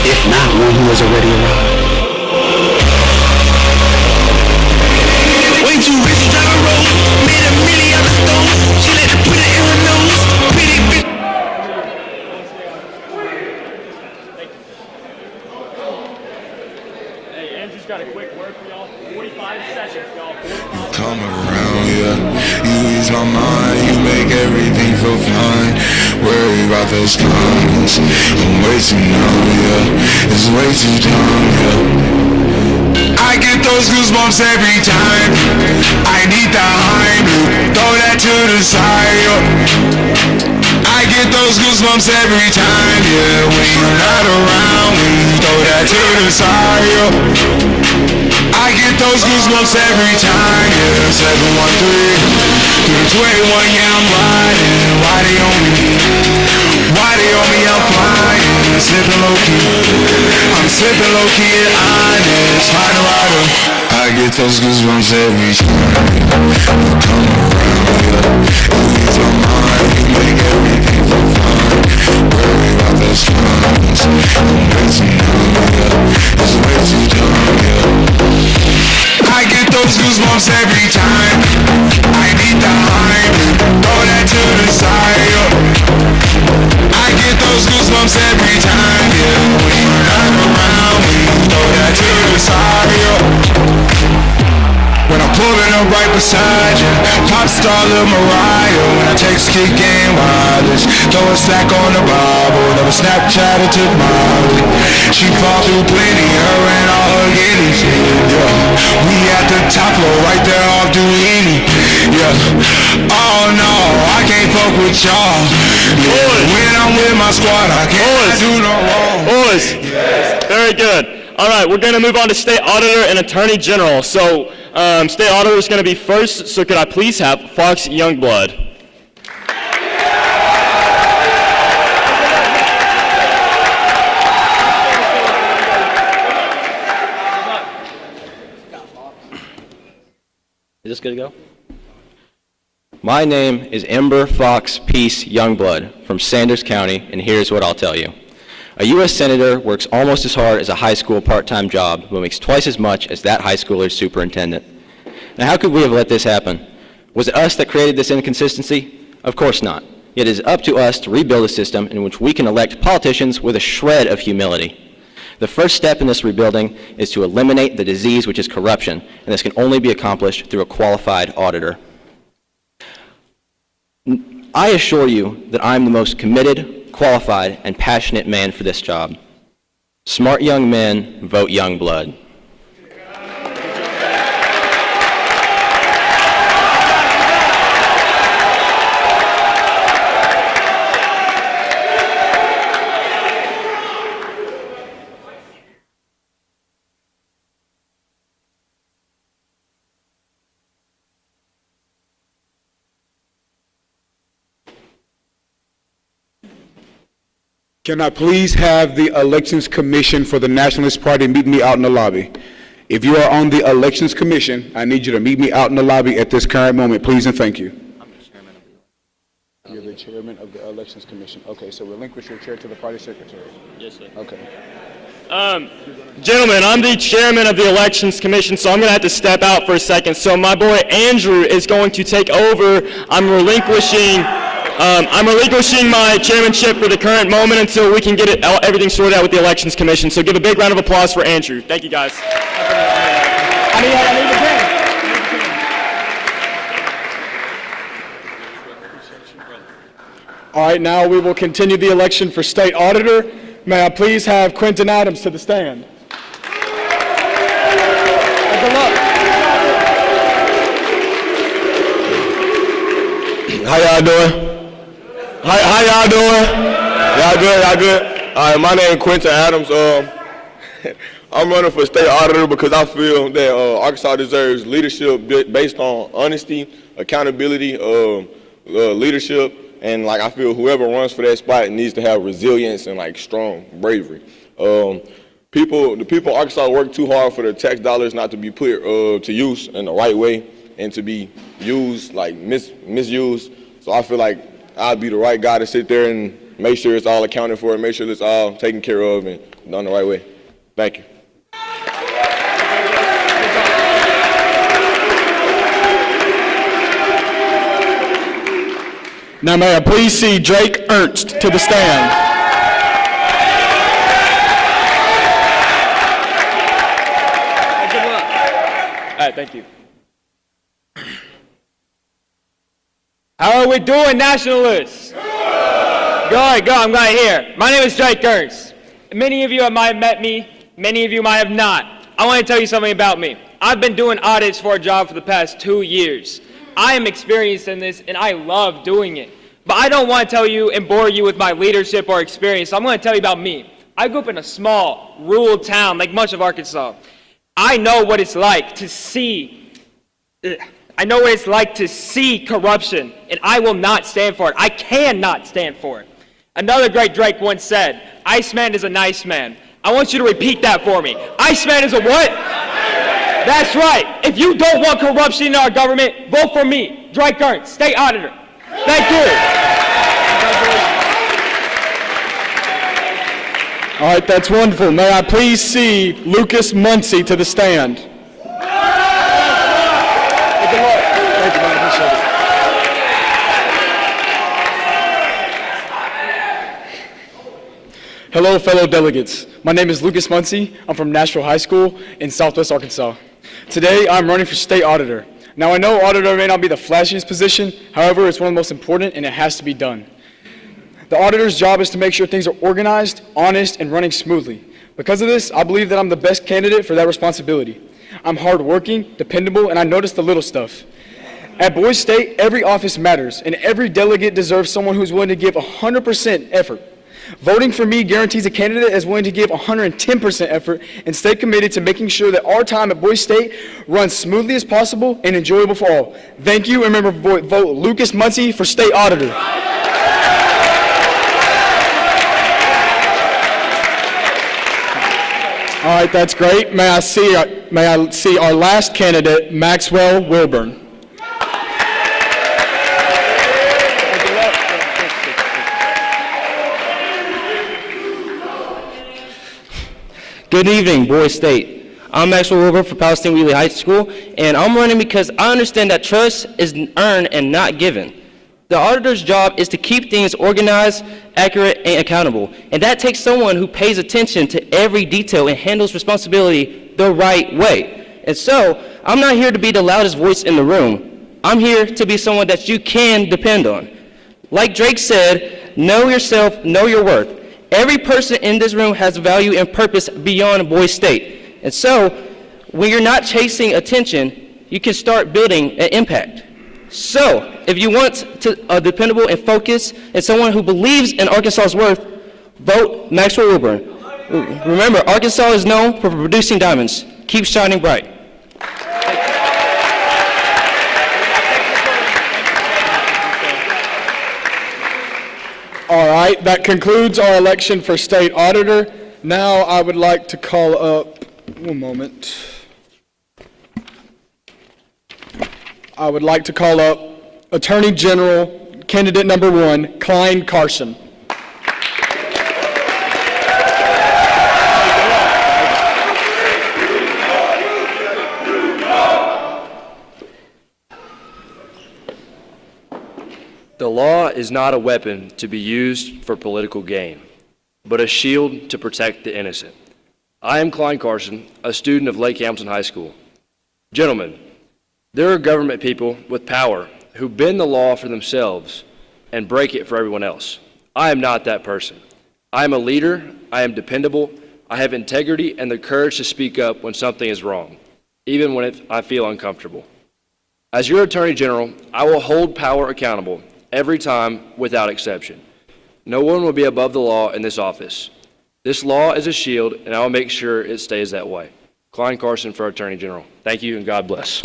[SPEAKER 10] If not, one who has already arrived.
[SPEAKER 8] make everything feel fine. Worry about those cons. I'm way too numb, yeah. It's way too dumb, yeah. I get those goosebumps every time. I need the Heimlich, throw that to the side, yeah. I get those goosebumps every time, yeah. When you're not around, when you throw that to the side, yeah. I get those goosebumps every time, yeah. 713 through the 21, yeah, I'm riding. Why they on me? Why they on me? I'm flying, slipping low key. I'm slipping low key and honest, find a rider. I get those goosebumps every time you come around, yeah. You leave your mind, you make everything feel fine. Worry about those cons. I'm way too numb, yeah. It's way too dumb, yeah. I get those goosebumps every time. I need the Heimlich, throw that to the side, yeah. I get those goosebumps every time, yeah. When you're not around, when you throw that to the side, yeah. When I'm pulling up right beside you, pop star Lil Mariah. When I text kick game wireless, throw a stack on the Bible. Never Snapchat or took Molly. She fall through plenty, her and all her guineas, yeah. We at the top floor, right there off Duini, yeah. Oh no, I can't fuck with y'all, yeah. When I'm with my squad, I can't do no wrong.
[SPEAKER 2] Boys, very good. All right, we're going to move on to State Auditor and Attorney General. So, State Auditor is going to be first, so could I please have Fox Youngblood?
[SPEAKER 15] Is this good to go? My name is Ember Fox Peace Youngblood from Sanders County, and here's what I'll tell you. A U.S. Senator works almost as hard as a high school part-time job, but makes twice as much as that high schooler's superintendent. Now, how could we have let this happen? Was it us that created this inconsistency? Of course not. Yet it is up to us to rebuild a system in which we can elect politicians with a shred of humility. The first step in this rebuilding is to eliminate the disease which is corruption, and this can only be accomplished through a qualified auditor. I assure you that I'm the most committed, qualified, and passionate man for this job. Smart young men vote young blood.
[SPEAKER 11] Can I please have the Elections Commission for the Nationalist Party meet me out in the lobby? If you are on the Elections Commission, I need you to meet me out in the lobby at this current moment, please and thank you. You're the chairman of the Elections Commission. Okay, so relinquish your chair to the party secretary.
[SPEAKER 2] Yes, sir.
[SPEAKER 11] Okay.
[SPEAKER 2] Gentlemen, I'm the chairman of the Elections Commission, so I'm going to have to step out for a second. So my boy Andrew is going to take over. I'm relinquishing my chairmanship for the current moment until we can get everything sorted out with the Elections Commission. So give a big round of applause for Andrew. Thank you, guys.
[SPEAKER 4] All right, now we will continue the election for State Auditor. May I please have Quentin Adams to the stand? Good luck.
[SPEAKER 22] How y'all doing? How y'all doing? Y'all good? Y'all good? All right, my name is Quentin Adams. I'm running for State Auditor because I feel that Arkansas deserves leadership based on honesty, accountability, leadership, and like I feel whoever runs for that spot needs to have resilience and like strong bravery. The people of Arkansas work too hard for their tax dollars not to be put to use in the right way and to be used like misused. So I feel like I'd be the right guy to sit there and make sure it's all accounted for and make sure it's all taken care of and done the right way. Thank you.
[SPEAKER 4] Now may I please see Drake Ernst to the stand?
[SPEAKER 2] Good luck. All right, thank you.
[SPEAKER 13] How are we doing, Nationalists? Good, I'm glad to hear. My name is Jake Ernst. Many of you might have met me, many of you might have not. I want to tell you something about me. I've been doing audits for a job for the past 2 years. I am experienced in this, and I love doing it. But I don't want to tell you and bore you with my leadership or experience, so I'm going to tell you about me. I grew up in a small, rural town like much of Arkansas. I know what it's like to see corruption, and I will not stand for it. I cannot stand for it. Another great Drake once said, "Iceman is a nice man." I want you to repeat that for me. Iceman is a what? That's right. If you don't want corruption in our government, vote for me, Drake Ernst, State Auditor. Thank you.
[SPEAKER 12] All right, that's wonderful. May I please see Lucas Muncie to the stand? Hello, fellow delegates. My name is Lucas Muncie. I'm from Nashville High School in Southwest Arkansas. Today, I'm running for State Auditor. Now, I know auditor may not be the flashiest position. However, it's one of the most important, and it has to be done. The auditor's job is to make sure things are organized, honest, and running smoothly. Because of this, I believe that I'm the best candidate for that responsibility. I'm hardworking, dependable, and I notice the little stuff. At Boys State, every office matters, and every delegate deserves someone who's willing to give 100% effort. Voting for me guarantees a candidate that is willing to give 110% effort and stay committed to making sure that our time at Boys State runs smoothly as possible and enjoyable for all. Thank you, and remember, vote Lucas Muncie for State Auditor. All right, that's great. May I see our last candidate, Maxwell Wilburn.
[SPEAKER 5] Good evening, Boys State. I'm Maxwell Wilbur for Palestine Wheatley High School, and I'm running because I understand that trust is earned and not given. The auditor's job is to keep things organized, accurate, and accountable, and that takes someone who pays attention to every detail and handles responsibility the right way. And so, I'm not here to be the loudest voice in the room. I'm here to be someone that you can depend on. Like Drake said, know yourself, know your worth. Every person in this room has value and purpose beyond Boys State. And so, when you're not chasing attention, you can start building an impact. So, if you want a dependable and focused and someone who believes in Arkansas's worth, vote Maxwell Wilburn. Remember, Arkansas is known for producing diamonds. Keep shining bright.
[SPEAKER 12] All right, that concludes our election for State Auditor. Now I would like to call up, one moment. I would like to call up Attorney General, candidate number 1, Klein Carson.
[SPEAKER 7] The law is not a weapon to be used for political gain, but a shield to protect the innocent. I am Klein Carson, a student of Lake Hamilton High School. Gentlemen, there are government people with power who bend the law for themselves and break it for everyone else. I am not that person. I am a leader, I am dependable, I have integrity and the courage to speak up when something is wrong, even when I feel uncomfortable. As your Attorney General, I will hold power accountable every time without exception. No one will be above the law in this office. This law is a shield, and I will make sure it stays that way. Klein Carson for Attorney General. Thank you, and God bless.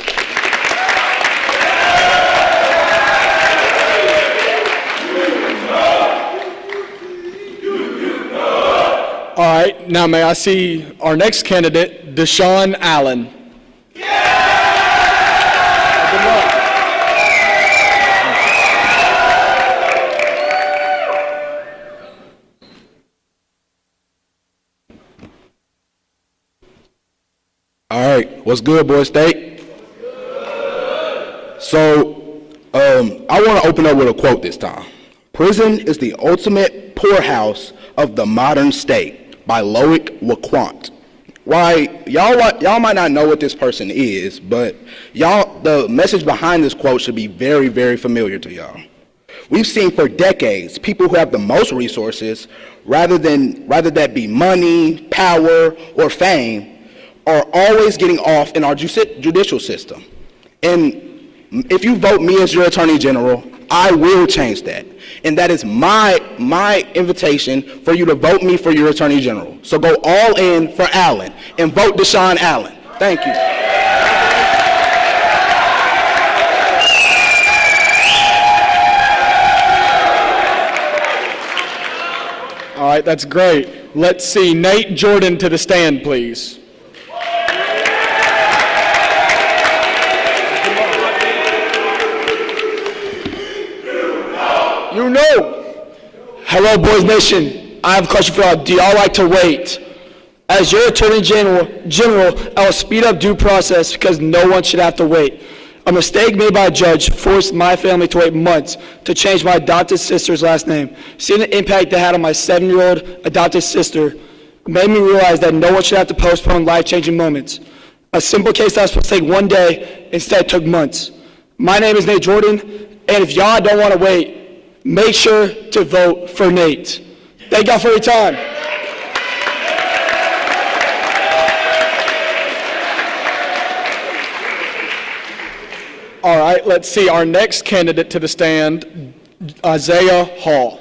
[SPEAKER 12] All right, now may I see our next candidate, Deshaun Allen.
[SPEAKER 11] All right, what's good, Boys State? So, I want to open up with a quote this time. Prison is the ultimate poorhouse of the modern state by Loic Waquant. Why, y'all might not know what this person is, but the message behind this quote should be very, very familiar to y'all.
[SPEAKER 4] We've seen for decades people who have the most resources, rather that be money, power, or fame, are always getting off in our judicial system. And if you vote me as your Attorney General, I will change that. And that is my invitation for you to vote me for your Attorney General. So go all in for Allen and vote Deshaun Allen. Thank you.
[SPEAKER 12] All right, that's great. Let's see Nate Jordan to the stand, please.
[SPEAKER 10] You know. Hello, Boys Nation. I have a question for y'all. Do y'all like to wait? As your Attorney General, I will speed up due process because no one should have to wait. A mistake made by a judge forced my family to wait months to change my adopted sister's last name. Seeing the impact that had on my 7-year-old adopted sister made me realize that no one should have to postpone life-changing moments. A simple case that was supposed to take one day instead took months. My name is Nate Jordan, and if y'all don't want to wait, make sure to vote for Nate. Thank y'all for your time.
[SPEAKER 12] All right, let's see our next candidate to the stand, Isaiah Hall.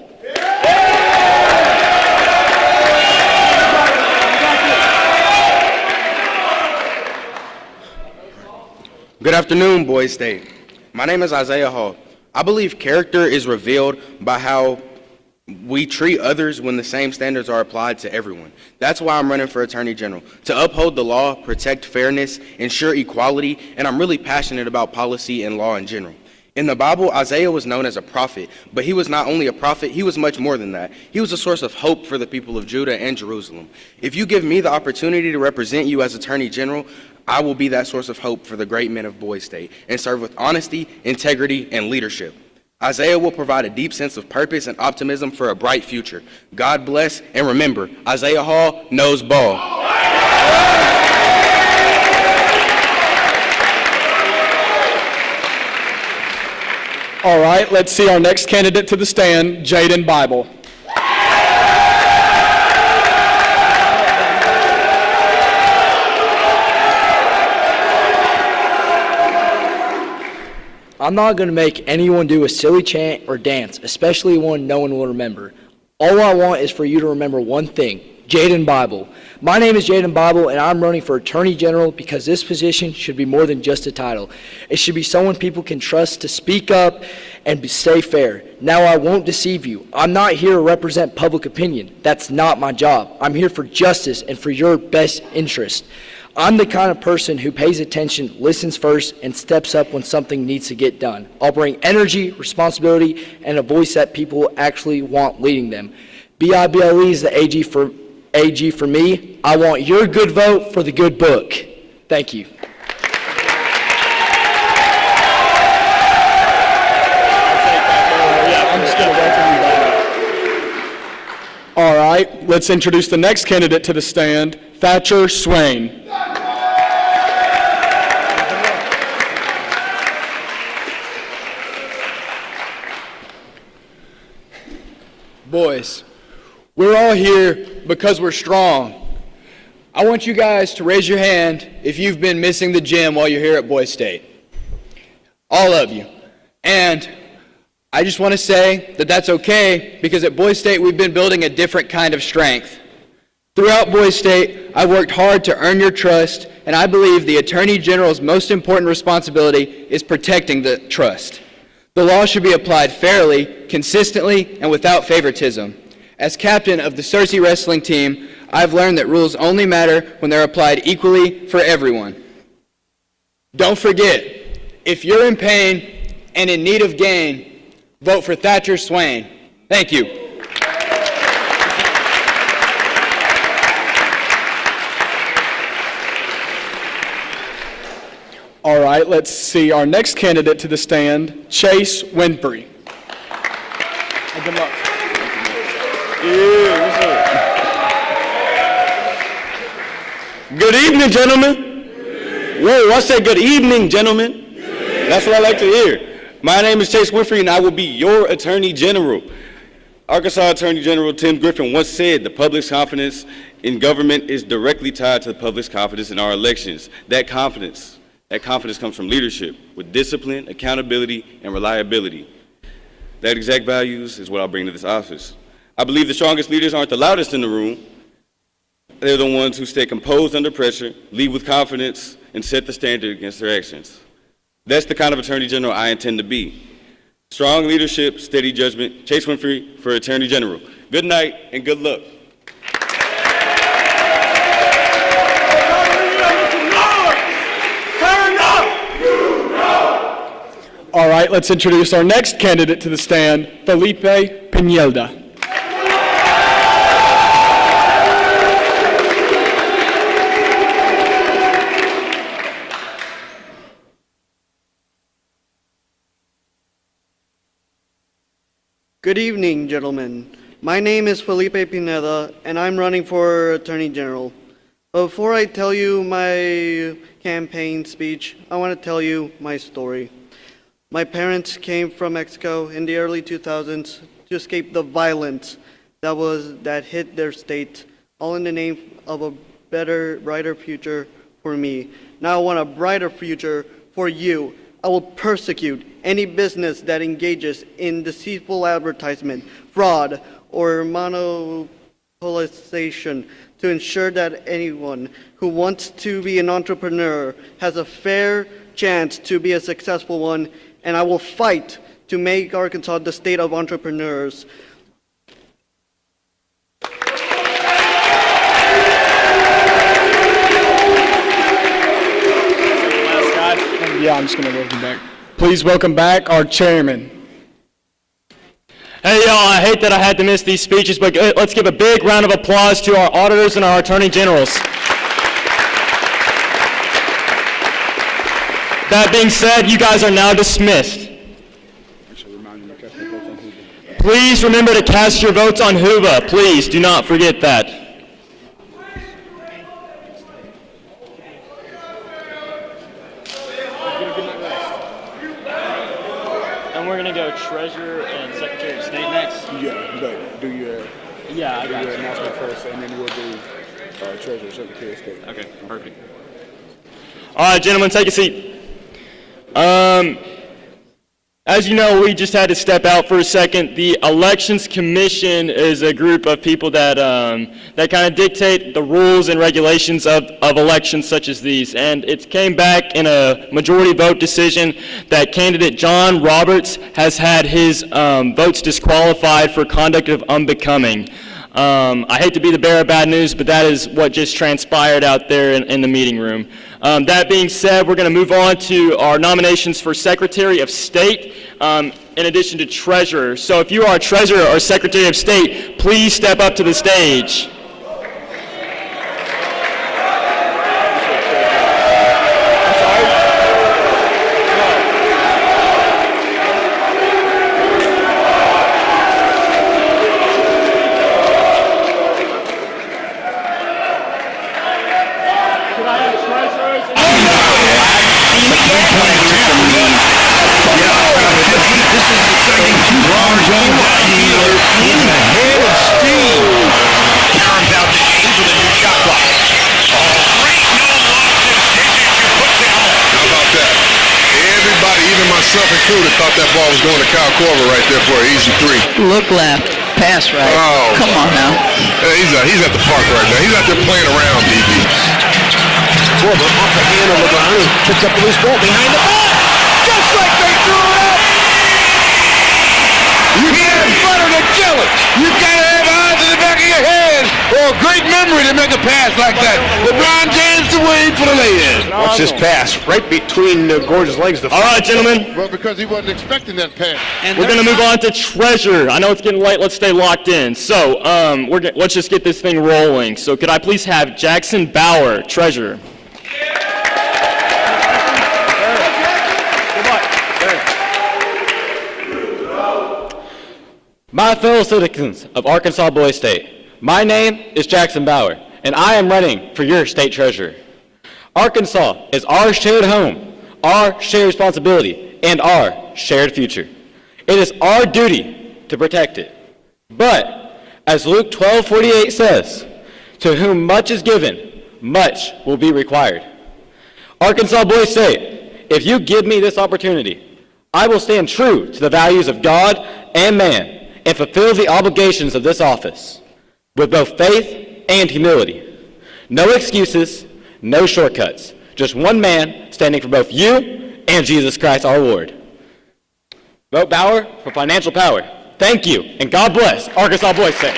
[SPEAKER 16] Good afternoon, Boys State. My name is Isaiah Hall. I believe character is revealed by how we treat others when the same standards are applied to everyone. That's why I'm running for Attorney General, to uphold the law, protect fairness, ensure equality, and I'm really passionate about policy and law in general. In the Bible, Isaiah was known as a prophet, but he was not only a prophet, he was much more than that. He was a source of hope for the people of Judah and Jerusalem. If you give me the opportunity to represent you as Attorney General, I will be that source of hope for the great men of Boys State and serve with honesty, integrity, and leadership. Isaiah will provide a deep sense of purpose and optimism for a bright future. God bless, and remember, Isaiah Hall knows ball.
[SPEAKER 12] All right, let's see our next candidate to the stand, Jaden Bible.
[SPEAKER 17] I'm not going to make anyone do a silly chant or dance, especially one no one will remember. All I want is for you to remember one thing, Jaden Bible. My name is Jaden Bible, and I'm running for Attorney General because this position should be more than just a title. It should be someone people can trust to speak up and stay fair. Now, I won't deceive you. I'm not here to represent public opinion. That's not my job. I'm here for justice and for your best interest. I'm the kind of person who pays attention, listens first, and steps up when something needs to get done. I'll bring energy, responsibility, and a voice that people actually want leading them. BIBLE is the AG for me. I want your good vote for the good book. Thank you.
[SPEAKER 12] All right, let's introduce the next candidate to the stand, Thatcher Swain. Boys, we're all here because we're strong. I want you guys to raise your hand if you've been missing the gym while you're here at Boys State. All of you. And I just want to say that that's okay because at Boys State we've been building a different kind of strength. Throughout Boys State, I've worked hard to earn your trust, and I believe the Attorney General's most important responsibility is protecting the trust. The law should be applied fairly, consistently, and without favoritism. As captain of the Cersei wrestling team, I've learned that rules only matter when they're applied equally for everyone. Don't forget, if you're in pain and in need of gain, vote for Thatcher Swain. Thank you. All right, let's see our next candidate to the stand, Chase Winfrey. Good luck.
[SPEAKER 22] Yeah, what's up? Good evening, gentlemen. Whoa, I said good evening, gentlemen. That's what I like to hear.
[SPEAKER 18] My name is Chase Winfrey, and I will be your Attorney General. Arkansas Attorney General Tim Griffin once said, "The public's confidence in government is directly tied to the public's confidence in our elections." That confidence comes from leadership with discipline, accountability, and reliability. That exact values is what I'll bring to this office. I believe the strongest leaders aren't the loudest in the room. They're the ones who stay composed under pressure, lead with confidence, and set the standard against their actions. That's the kind of Attorney General I intend to be. Strong leadership, steady judgment. Chase Winfrey for Attorney General. Good night and good luck.
[SPEAKER 12] All right, let's introduce our next candidate to the stand, Felipe Pinelda.
[SPEAKER 19] Good evening, gentlemen. My name is Felipe Pineda, and I'm running for Attorney General. Before I tell you my campaign speech, I want to tell you my story. My parents came from Mexico in the early 2000s to escape the violence that hit their state, all in the name of a better, brighter future for me. Now I want a brighter future for you. I will persecute any business that engages in deceitful advertisement, fraud, or monopolization to ensure that anyone who wants to be an entrepreneur has a fair chance to be a successful one, and I will fight to make Arkansas the state of entrepreneurs.
[SPEAKER 12] Yeah, I'm just going to welcome back. Please welcome back our chairman.
[SPEAKER 2] Hey, y'all, I hate that I had to miss these speeches, but let's give a big round of applause to our auditors and our attorney generals. That being said, you guys are now dismissed. Please remember to cast your votes on Hoover. Please do not forget that. And we're going to go Treasurer and Secretary of State next.
[SPEAKER 11] Yeah, but do your announcement first, and then we'll do Treasurer, Secretary of State.
[SPEAKER 2] Okay, perfect. All right, gentlemen, take a seat. As you know, we just had to step out for a second. The Elections Commission is a group of people that kind of dictate the rules and regulations of elections such as these. And it came back in a majority vote decision that candidate John Roberts has had his votes disqualified for conduct of unbecoming. I hate to be the bearer of bad news, but that is what just transpired out there in the meeting room. That being said, we're going to move on to our nominations for Secretary of State, in addition to Treasurer. So if you are a Treasurer or Secretary of State, please step up to the stage.
[SPEAKER 8] Myself included, thought that ball was going to Kyle Korver right there for an easy three.
[SPEAKER 20] Look left, pass right.
[SPEAKER 8] Oh,
[SPEAKER 20] come on now.
[SPEAKER 8] He's at the park right now. He's out there playing around, DB.
[SPEAKER 14] Korver off the hand on the ground and picks up the loose ball behind the back. Just like they threw it out. You can't better than kill it. You gotta have eyes in the back of your head or a great memory to make a pass like that. LeBron James to wait for the lay-in.
[SPEAKER 8] Watch this pass right between Gorge's legs.
[SPEAKER 2] All right, gentlemen.
[SPEAKER 8] Well, because he wasn't expecting that pass.
[SPEAKER 2] We're going to move on to Treasurer. I know it's getting late. Let's stay locked in. So let's just get this thing rolling. So could I please have Jackson Bauer, Treasurer?
[SPEAKER 24] My fellow citizens of Arkansas Boys State, my name is Jackson Bauer, and I am running for your state treasurer. Arkansas is our shared home, our shared responsibility, and our shared future. It is our duty to protect it. But, as Luke 12:48 says, to whom much is given, much will be required. Arkansas Boys State, if you give me this opportunity, I will stand true to the values of God and man and fulfill the obligations of this office with both faith and humility. No excuses, no shortcuts. Just one man standing for both you and Jesus Christ our Lord. Vote Bauer for financial power. Thank you, and God bless Arkansas Boys State.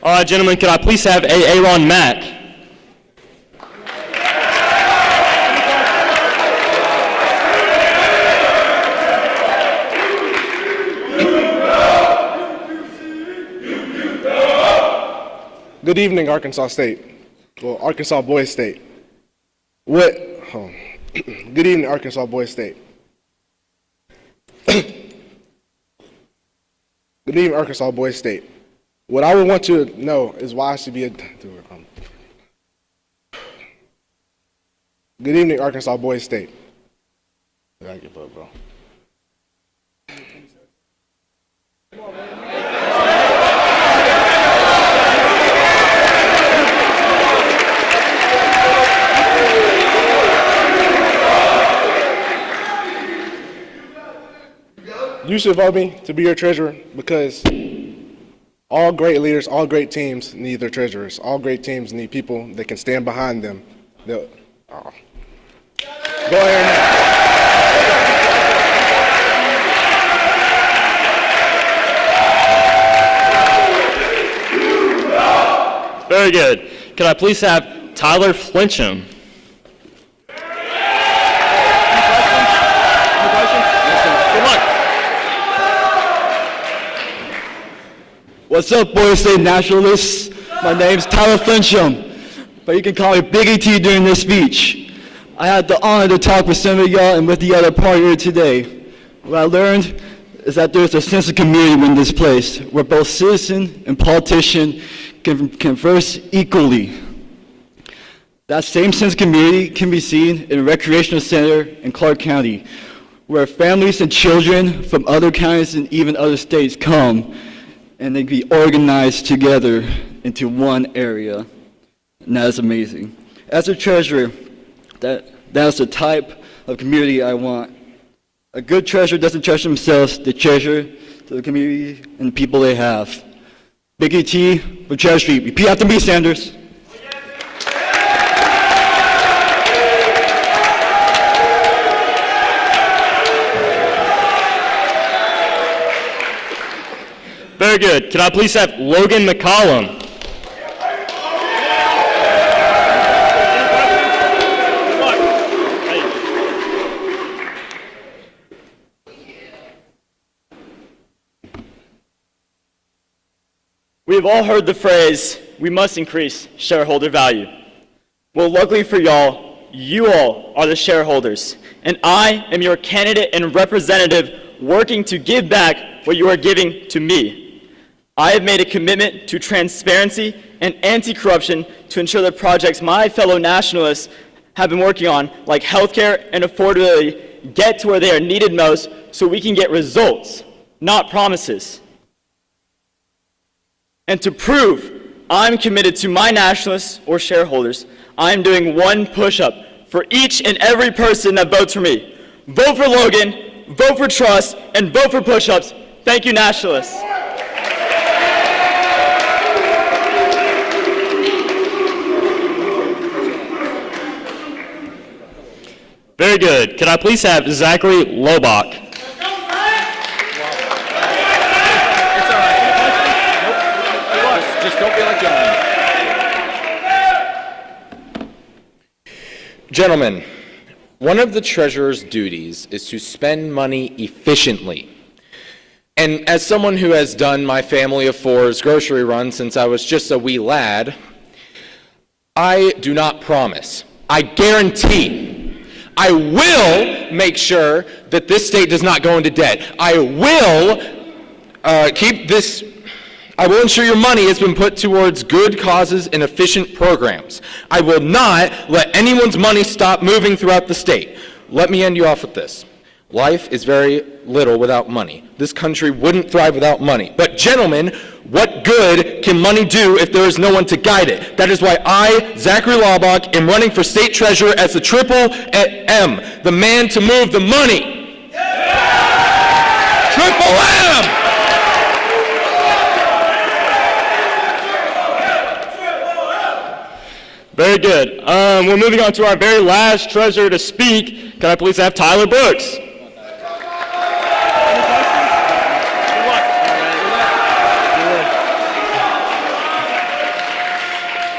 [SPEAKER 2] All right, gentlemen, could I please have Aaron Mack?
[SPEAKER 1] Good evening, Arkansas State. Well, Arkansas Boys State. Good evening, Arkansas Boys State. Good evening, Arkansas Boys State. What I would want you to know is why I should be a... Good evening, Arkansas Boys State. I gotta give up, bro. You should vote me to be your treasurer because all great leaders, all great teams need their treasurers. All great teams need people that can stand behind them. Go ahead
[SPEAKER 2] now. Very good. Can I please have Tyler Flincham?
[SPEAKER 3] What's up, Boys State Nationalists? My name's Tyler Flincham, but you can call me Biggie T during this speech. I had the honor to talk with some of y'all and with the other party here today. What I learned is that there's a sense of community in this place, where both citizen and politician can converse equally. That same sense of community can be seen in a recreational center in Clark County, where families and children from other counties and even other states come, and they can be organized together into one area. And that is amazing. As a treasurer, that's the type of community I want. A good treasurer doesn't treasure themselves, they treasure the community and the people they have. Biggie T for Treasury. Repeat after me, Sanders.
[SPEAKER 2] Very good. Can I please have Logan McCollum?
[SPEAKER 12] We have all heard the phrase, we must increase shareholder value. Well, luckily for y'all, you all are the shareholders, and I am your candidate and representative working to give back what you are giving to me. I have made a commitment to transparency and anti-corruption to ensure the projects my fellow nationalists have been working on, like healthcare and affordability, get to where they are needed most so we can get results, not promises. And to prove I'm committed to my nationalists or shareholders, I'm doing one push-up for each and every person that votes for me. Vote for Logan, vote for trust, and vote for push-ups. Thank you, nationalists.
[SPEAKER 2] Very good. Can I please have Zachary Lobach?
[SPEAKER 21] Just don't be like John. Gentlemen, one of the treasurer's duties is to spend money efficiently. And as someone who has done my family of four's grocery run since I was just a wee lad, I do not promise, I guarantee, I will make sure that this state does not go into debt. I I will ensure your money has been put towards good causes and efficient programs. I will not let anyone's money stop moving throughout the state. Let me end you off with this. Life is very little without money. This country wouldn't thrive without money. But gentlemen, what good can money do if there is no one to guide it? That is why I, Zachary Laubach, am running for state treasurer as the Triple M, the man to move the money. Triple M!
[SPEAKER 2] Very good. We're moving on to our very last treasurer to speak. Can I please have Tyler Brooks?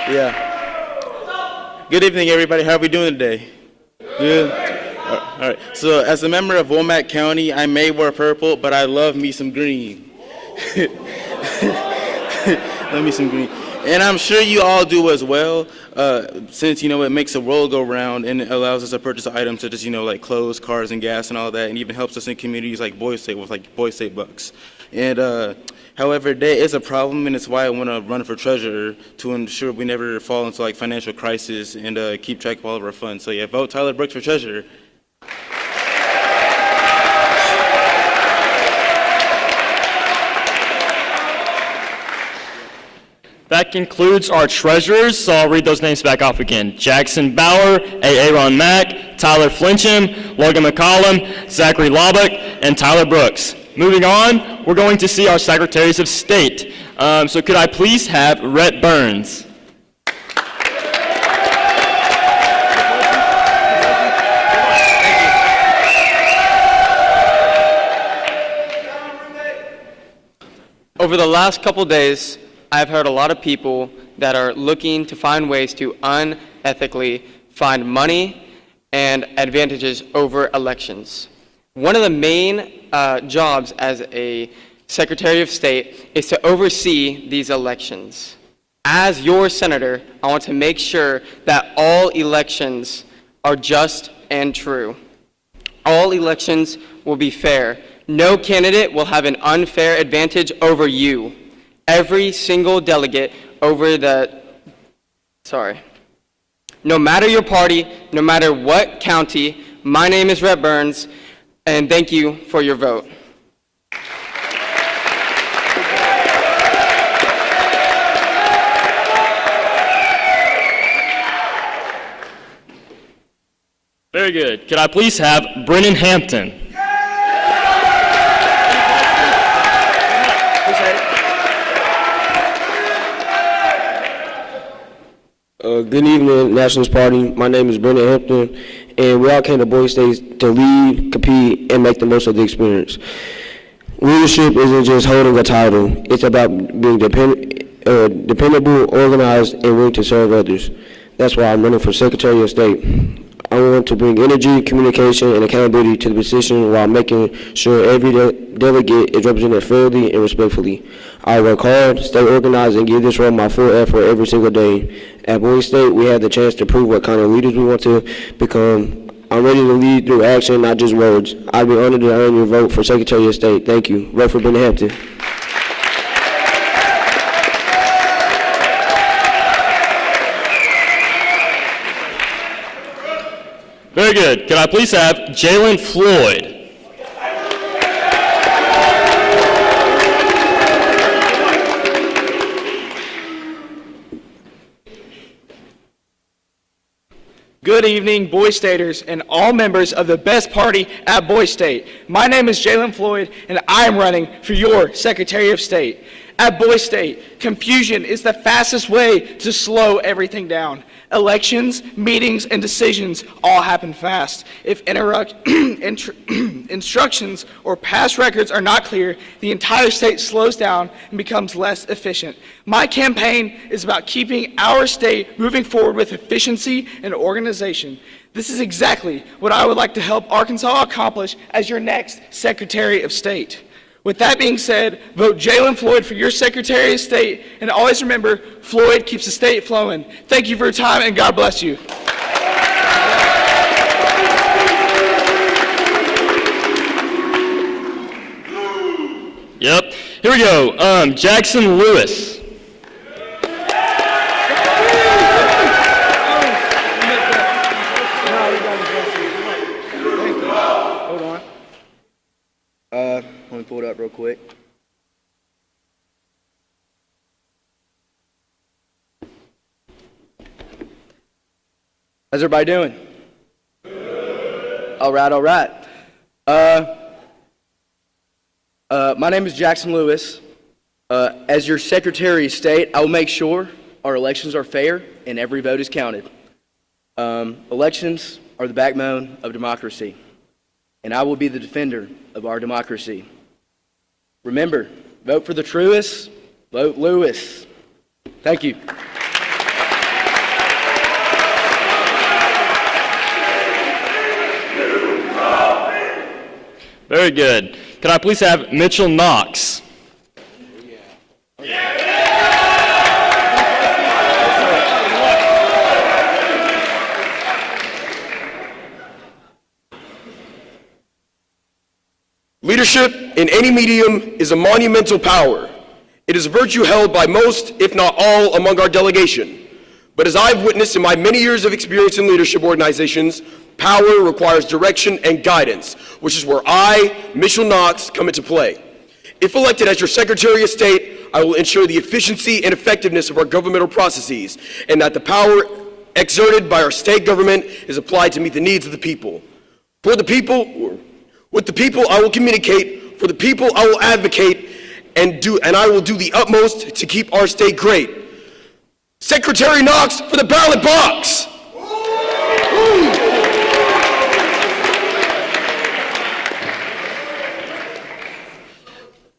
[SPEAKER 6] Yeah. Good evening, everybody. How are we doing today? Good. All right. So, as a member of Womack County, I may wear purple, but I love me some green. Love me some green. And I'm sure you all do as well, since, it makes the world go round and it allows us to purchase items such as, like clothes, cars, and gas and all that, and even helps us in communities like Boys State with like Boys State Bucks. And however, there is a problem, and it's why I want to run for treasurer to ensure we never fall into like financial crisis and keep track of all of our funds. So yeah, vote Tyler Brooks for treasurer.
[SPEAKER 2] That concludes our treasurers, so I'll read those names back off again. Jackson Bauer, A. Aaron Mack, Tyler Flincham, Logan McCollum, Zachary Laubach, and Tyler Brooks. Moving on, we're going to see our Secretaries of State. So could I please have Rhett Burns?
[SPEAKER 9] Over the last couple days, I've heard a lot of people that are looking to find ways to unethically find money and advantages over elections. One of the main jobs as a Secretary of State is to oversee these elections. As your senator, I want to make sure that all elections are just and true. All elections will be fair. No candidate will have an unfair advantage over you. Every single delegate no matter your party, no matter what county, my name is Rhett Burns, and thank you for your vote.
[SPEAKER 2] Very good. Could I please have Brennan Hampton?
[SPEAKER 15] Good evening, Nationalist Party. My name is Brendan Hampton, and we all came to Boise State to lead, compete, and make the most of the experience. Leadership isn't just holding a title. It's about being dependable, organized, and willing to serve others. That's why I'm running for Secretary of State. I want to bring energy, communication, and accountability to the position while making sure every delegate is represented fairly and respectfully. I work hard, stay organized, and give this role my full effort every single day. At Boise State, we have the chance to prove what kind of leaders we want to become. I'm ready to lead through action, not just words. I'd be honored to earn your vote for Secretary of State. Thank you. Vote for Brendan Hampton.
[SPEAKER 2] Very good. Can I please have Jalen Floyd?
[SPEAKER 10] Good evening, Boise Staters and all members of the best party at Boise State. My name is Jalen Floyd, and I am running for your Secretary of State. At Boise State, confusion is the fastest way to slow everything down. Elections, meetings, and decisions all happen fast. If instructions or past records are not clear, the entire state slows down and becomes less efficient. My campaign is about keeping our state moving forward with efficiency and organization. This is exactly what I would like to help Arkansas accomplish as your next Secretary of State. With that being said, vote Jalen Floyd for your Secretary of State, and always remember, Floyd keeps the state flowing. Thank you for your time, and God bless you.
[SPEAKER 2] Yep. Here we go. Jackson Lewis.
[SPEAKER 4] Hold on. Let me pull it up real quick. How's everybody doing? All right, all right. My name is Jackson Lewis. As your Secretary of State, I will make sure our elections are fair and every vote is counted. Elections are the backbone of democracy, and I will be the defender of our democracy. Remember, vote for the truest, vote Lewis. Thank you.
[SPEAKER 2] Very good. Can I please have Mitchell Knox?
[SPEAKER 5] Leadership in any medium is a monumental power. It is a virtue held by most, if not all, among our delegation. But as I've witnessed in my many years of experience in leadership organizations, power requires direction and guidance, which is where I, Mitchell Knox, come into play. If elected as your Secretary of State, I will ensure the efficiency and effectiveness of our governmental processes, and that the power exerted by our state government is applied to meet the needs of the people. For the people, or with the people I will communicate, for the people I will advocate, and I will do the utmost to keep our state great. Secretary Knox for the ballot box!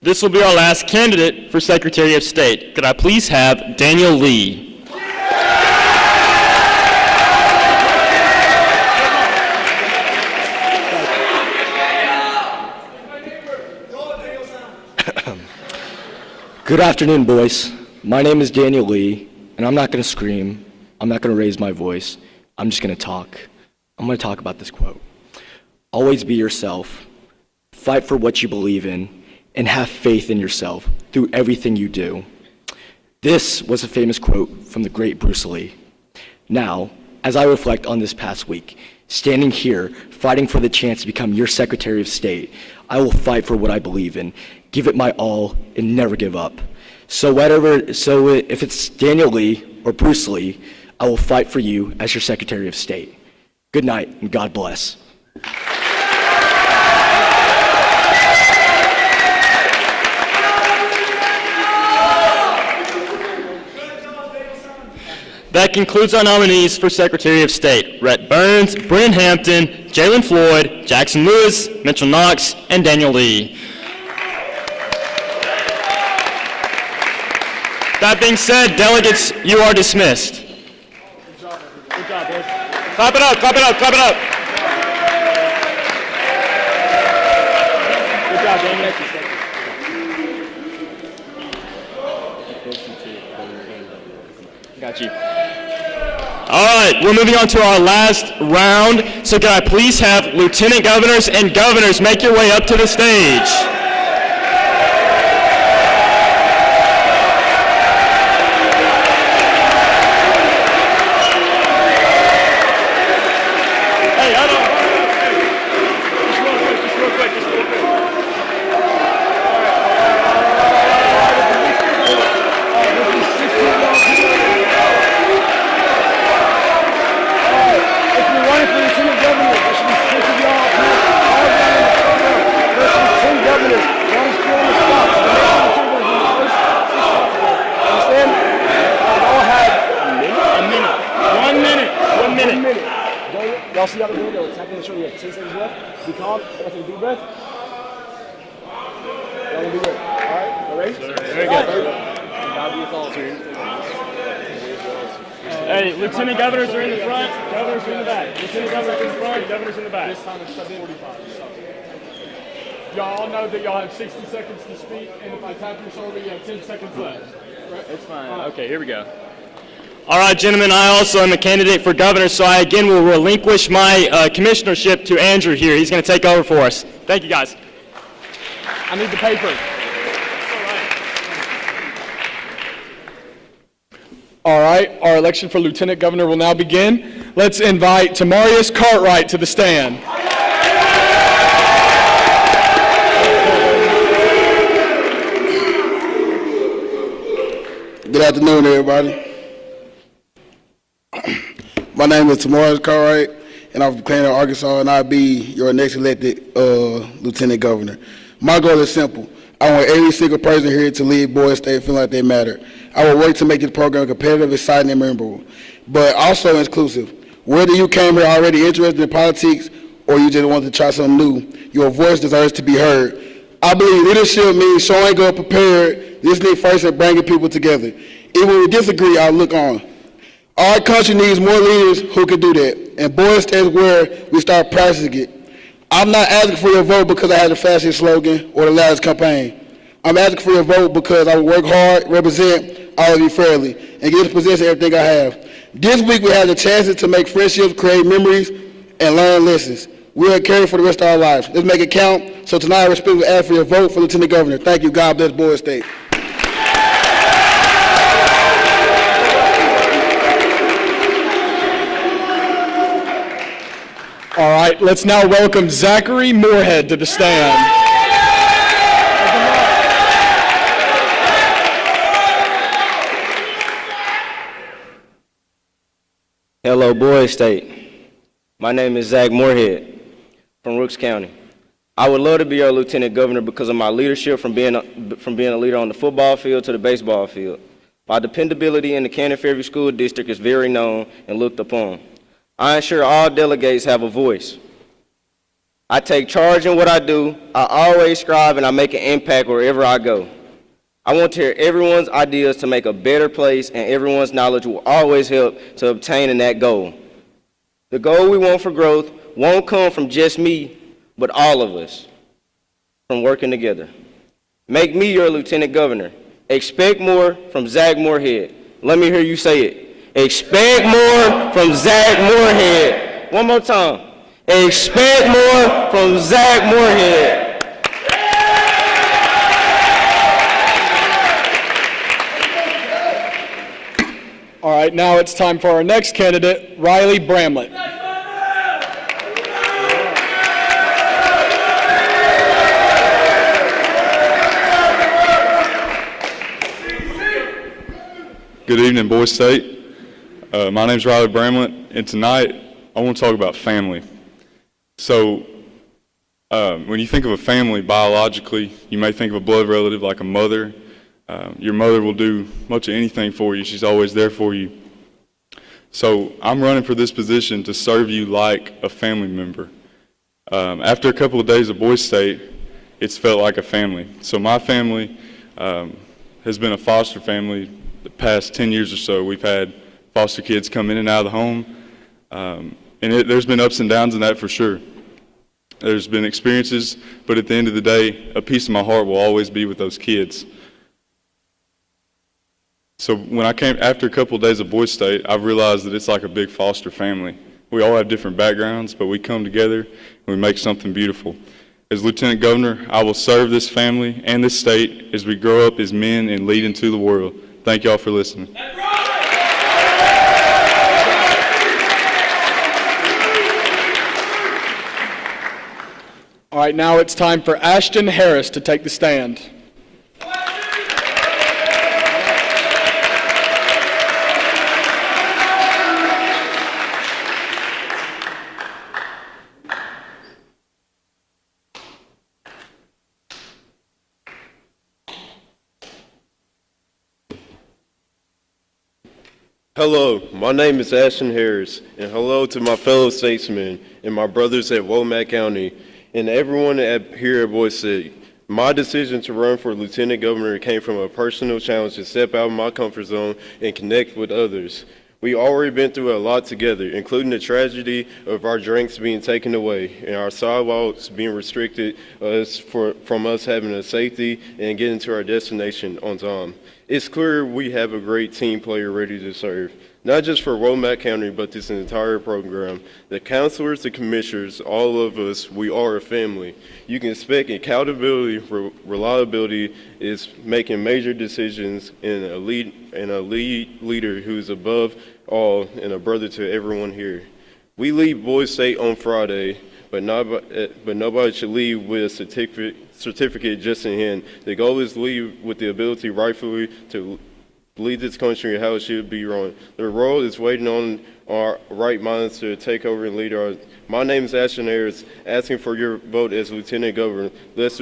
[SPEAKER 2] This will be our last candidate for Secretary of State. Could I please have Daniel Lee?
[SPEAKER 17] Good afternoon, boys. My name is Daniel Lee, and I'm not going to scream. I'm not going to raise my voice. I'm just going to talk. I'm going to talk about this quote. Always be yourself. Fight for what you believe in, and have faith in yourself through everything you do. This was a famous quote from the great Bruce Lee. Now, as I reflect on this past week, standing here, fighting for the chance to become your Secretary of State, I will fight for what I believe in, give it my all, and never give up. So if it's Daniel Lee or Bruce Lee, I will fight for you as your Secretary of State. Good night, and God bless.
[SPEAKER 2] That concludes our nominees for Secretary of State. Rhett Burns, Brennan Hampton, Jalen Floyd, Jackson Lewis, Mitchell Knox, and Daniel Lee. That being said, delegates, you are dismissed.
[SPEAKER 10] Good job, boys.
[SPEAKER 2] Clap it up, clap it up, clap it up.
[SPEAKER 10] Good job, Daniel.
[SPEAKER 2] Got you. All right, we're moving on to our last round. So can I please have lieutenant governors and governors make your way up to the stage?
[SPEAKER 10] Y'all see how they're doing? It's happening to show you 10 seconds left. Be calm. Take a deep breath. Y'all gonna be good. All right? You ready?
[SPEAKER 2] Very good. Hey, lieutenant governors are in the front, governors are in the back. Lieutenant governors in the front, governors in the back.
[SPEAKER 10] This time it's 7:45. Y'all all know that y'all have 60 seconds to speak, and if I tap your shoulder, you have 10 seconds left. Right?
[SPEAKER 2] It's fine. Okay, here we go. All right, gentlemen, I also am a candidate for governor, so I again will relinquish my commissionership to Andrew here. He's going to take over for us. Thank you, guys.
[SPEAKER 10] I need the paper.
[SPEAKER 2] All right. All right, our election for Lieutenant Governor will now begin. Let's invite Tamarius Cartwright to the stand.
[SPEAKER 7] Good afternoon, everybody. My name is Tamarius Cartwright, and I'm from Cleveland, Arkansas, and I'll be your next elected Lieutenant Governor. My goal is simple. I want every single person here to leave Boise State feeling like they matter. I will work to make this program competitive, exciting, and memorable, but also inclusive. Whether you came here already interested in politics or you just wanted to try something new, your voice deserves to be heard. I believe leadership means showing up prepared, listening first, and bringing people together. Even when we disagree, I'll look on. Our country needs more leaders who can do that, and Boise State is where we start practicing it. I'm not asking for your vote because I have the fastest slogan or the loudest campaign. I'm asking for your vote because I will work hard, represent all of you fairly, and get to possess everything I have. This week we have the chances to make friendships, create memories, and learn lessons. We are carried for the rest of our lives. Let's make it count. So tonight I respectfully ask for your vote for Lieutenant Governor. Thank you. God bless Boise State.
[SPEAKER 2] All right, let's now welcome Zachary Moorhead to the stand.
[SPEAKER 13] Hello, Boise State. My name is Zach Moorhead from Rooks County. I would love to be your Lieutenant Governor because of my leadership from being a leader on the football field to the baseball field. My dependability in the Cannon Fairview School District is very known and looked upon. I ensure all delegates have a voice. I take charge in what I do. I always strive and I make an impact wherever I go. I want to hear everyone's ideas to make a better place, and everyone's knowledge will always help to obtaining that goal. The goal we want for growth won't come from just me, but all of us, from working together. Make me your Lieutenant Governor. Expect more from Zach Moorhead. Let me hear you say it. Expect more from Zach Moorhead. One more time. Expect more from Zach Moorhead.
[SPEAKER 2] All right, now it's time for our next candidate, Riley Bramlett.
[SPEAKER 16] Good evening, Boise State. My name's Riley Bramlett, and tonight I want to talk about family. So, when you think of a family biologically, you may think of a blood relative like a mother. Your mother will do much of anything for you. She's always there for you. So, I'm running for this position to serve you like a family member. After a couple of days at Boise State, it's felt like a family. So, my family has been a foster family the past 10 years or so. We've had foster kids come in and out of the home. There's been ups and downs in that for sure. There's been experiences, but at the end of the day, a piece of my heart will always be with those kids. So when I came, after a couple of days of Boise State, I've realized that it's like a big foster family. We all have different backgrounds, but we come together and we make something beautiful. As Lieutenant Governor, I will serve this family and this state as we grow up as men and lead into the world. Thank y'all for listening.
[SPEAKER 2] All right, now it's time for Ashton Harris to take the stand.
[SPEAKER 23] Hello, my name is Ashton Harris, and hello to my fellow statesmen and my brothers at Womack County and everyone here at Boise State. My decision to run for Lieutenant Governor came from a personal challenge to step out of my comfort zone and connect with others. We already been through a lot together, including the tragedy of our drinks being taken away and our sidewalks being restricted from us having a safety and getting to our destination on time. It's clear we have a great team player ready to serve, not just for Womack County, but this entire program. The counselors, the commissioners, all of us, we are a family. You can expect accountability, reliability is making major decisions, and a lead leader who's above all and a brother to everyone here. We leave Boys State on Friday, but nobody should leave with a certificate just in hand. The goal is to leave with the ability rightfully to lead this country how it should be run. The world is waiting on our right minds to take over and lead our. My name is Ashton Harris, asking for your vote as Lieutenant Governor. Let's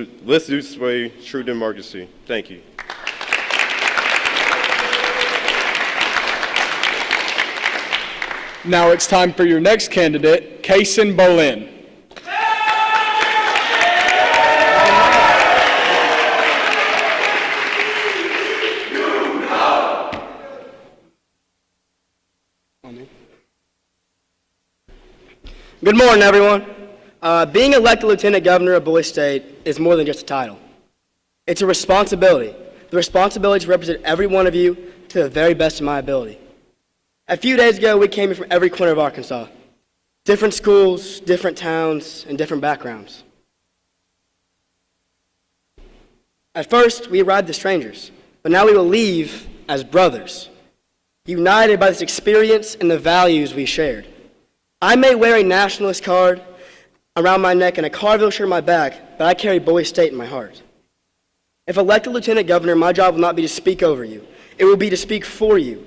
[SPEAKER 23] display true democracy. Thank you.
[SPEAKER 10] Now it's time for your next candidate, Kaysen Bolin.
[SPEAKER 11] Good morning, everyone. Being elected Lieutenant Governor of Boise State is more than just a title. It's a responsibility. The responsibility to represent every one of you to the very best of my ability. A few days ago, we came in from every corner of Arkansas. Different schools, different towns, and different backgrounds. At first, we arrived as strangers, but now we will leave as brothers, united by this experience and the values we shared. I may wear a Nationalist card around my neck and a Carville shirt on my back, but I carry Boise State in my heart. If elected Lieutenant Governor, my job will not be to speak over you. It will be to speak for you.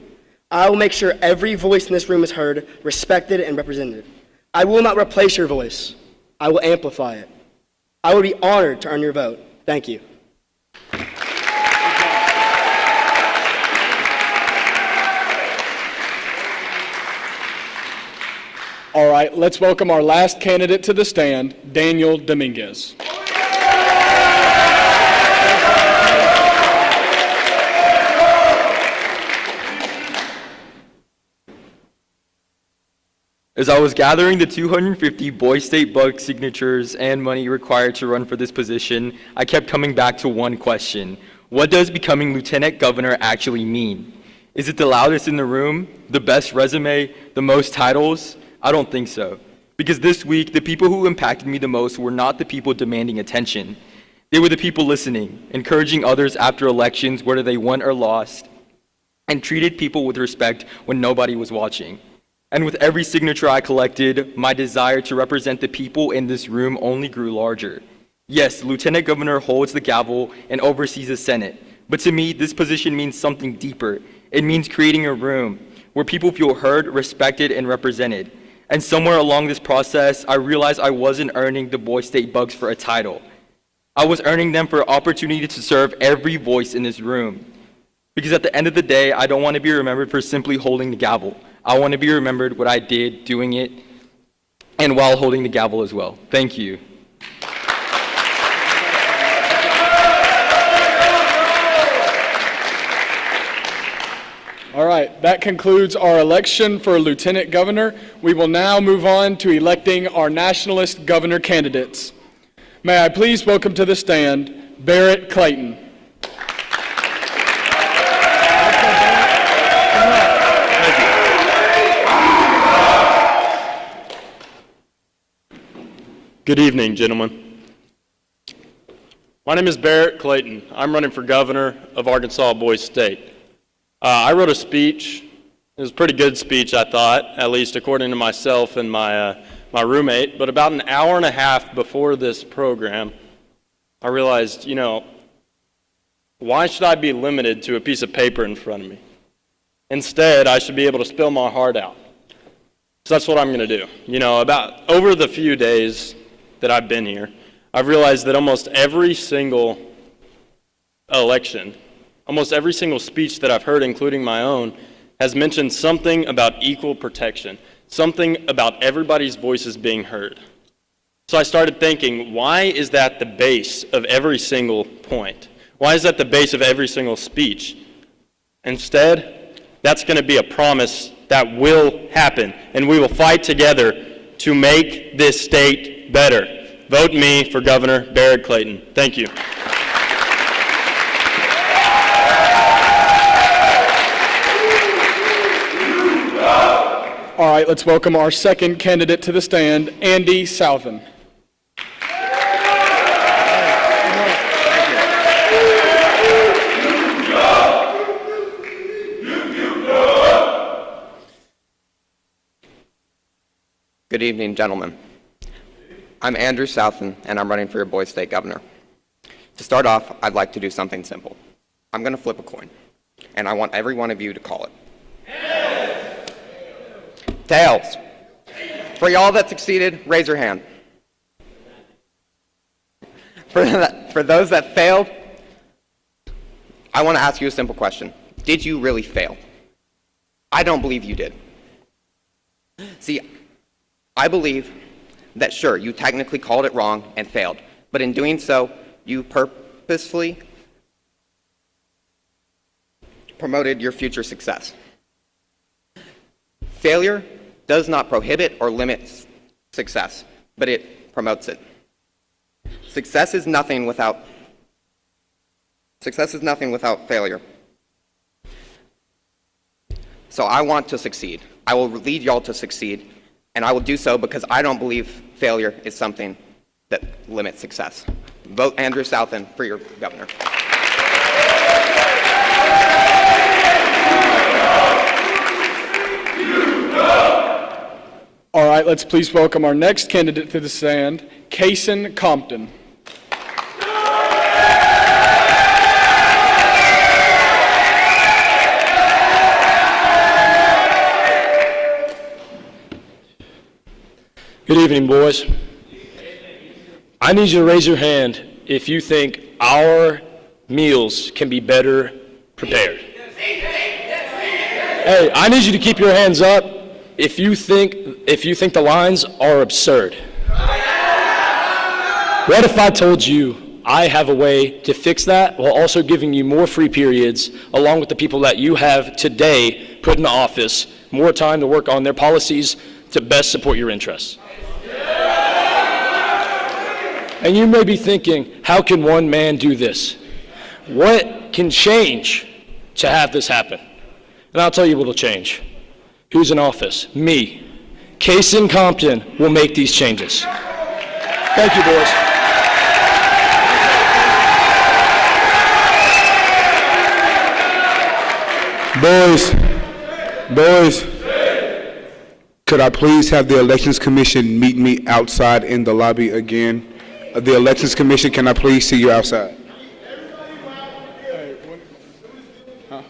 [SPEAKER 11] I will make sure every voice in this room is heard, respected, and represented. I will not replace your voice. I will amplify it. I will be honored to earn your vote. Thank you.
[SPEAKER 10] All right, let's welcome our last candidate to the stand, Daniel Dominguez.
[SPEAKER 2] As I was gathering the 250 Boise State Bucks signatures and money required to run for this position, I kept coming back to one question. What does becoming Lieutenant Governor actually mean? Is it the loudest in the room, the best resume, the most titles? I don't think so. Because this week, the people who impacted me the most were not the people demanding attention. They were the people listening, encouraging others after elections, whether they won or lost, and treated people with respect when nobody was watching. And with every signature I collected, my desire to represent the people in this room only grew larger. Yes, Lieutenant Governor holds the gavel and oversees the Senate, but to me, this position means something deeper. It means creating a room where people feel heard, respected, and represented. And somewhere along this process, I realized I wasn't earning the Boise State Bucks for a title. I was earning them for opportunity to serve every voice in this room. Because at the end of the day, I don't want to be remembered for simply holding the gavel. I want to be remembered what I did doing it and while holding the gavel as well. Thank you.
[SPEAKER 10] All right, that concludes our election for Lieutenant Governor. We will now move on to electing our Nationalist Governor candidates. May I please welcome to the stand Barrett Clayton.
[SPEAKER 18] Good evening, gentlemen. My name is Barrett Clayton. I'm running for governor of Arkansas Boise State. I wrote a speech. It was a pretty good speech, I thought, at least according to myself and my roommate. But about an hour and a half before this program, I realized, why should I be limited to a piece of paper in front of me? Instead, I should be able to spill my heart out. So that's what I'm going to do. About over the few days that I've been here, I've realized that almost every single election, almost every single speech that I've heard, including my own, has mentioned something about equal protection, something about everybody's voices being heard. So I started thinking, why is that the base of every single point? Why is that the base of every single speech? Instead, that's going to be a promise that will happen, and we will fight together to make this state better. Vote me for Governor Barrett Clayton. Thank you.
[SPEAKER 10] All right, let's welcome our second candidate to the stand, Andy Southern.
[SPEAKER 14] Good evening, gentlemen. I'm Andrew Southern, and I'm running for your Boise State Governor. To start off, I'd like to do something simple. I'm going to flip a coin, and I want every one of you to call it. Tails. For y'all that succeeded, raise your hand. For those that failed, I want to ask you a simple question. Did you really fail? I don't believe you did. See, I believe that sure, you technically called it wrong and failed, but in doing so, you purposefully promoted your future success. Failure does not prohibit or limit success, but it promotes it. Success is nothing without failure. So I want to succeed. I will lead y'all to succeed, and I will do so because I don't believe failure is something that limits success. Vote Andrew Southern for your governor.
[SPEAKER 10] All right, let's please welcome our next candidate to the stand, Kason Compton.
[SPEAKER 19] Good evening, boys. I need you to raise your hand if you think our meals can be better prepared. Hey, I need you to keep your hands up if you think the lines are absurd. What if I told you I have a way to fix that while also giving you more free periods along with the people that you have today put in office, more time to work on their policies to best support your interests? And you may be thinking, how can one man do this? What can change to have this happen? And I'll tell you what will change. Who's in office? Me. Kason Compton will make these changes. Thank you, boys.
[SPEAKER 20] Boys, could I please have the Elections Commission meet me outside in the lobby again? The Elections Commission, can I please see you outside?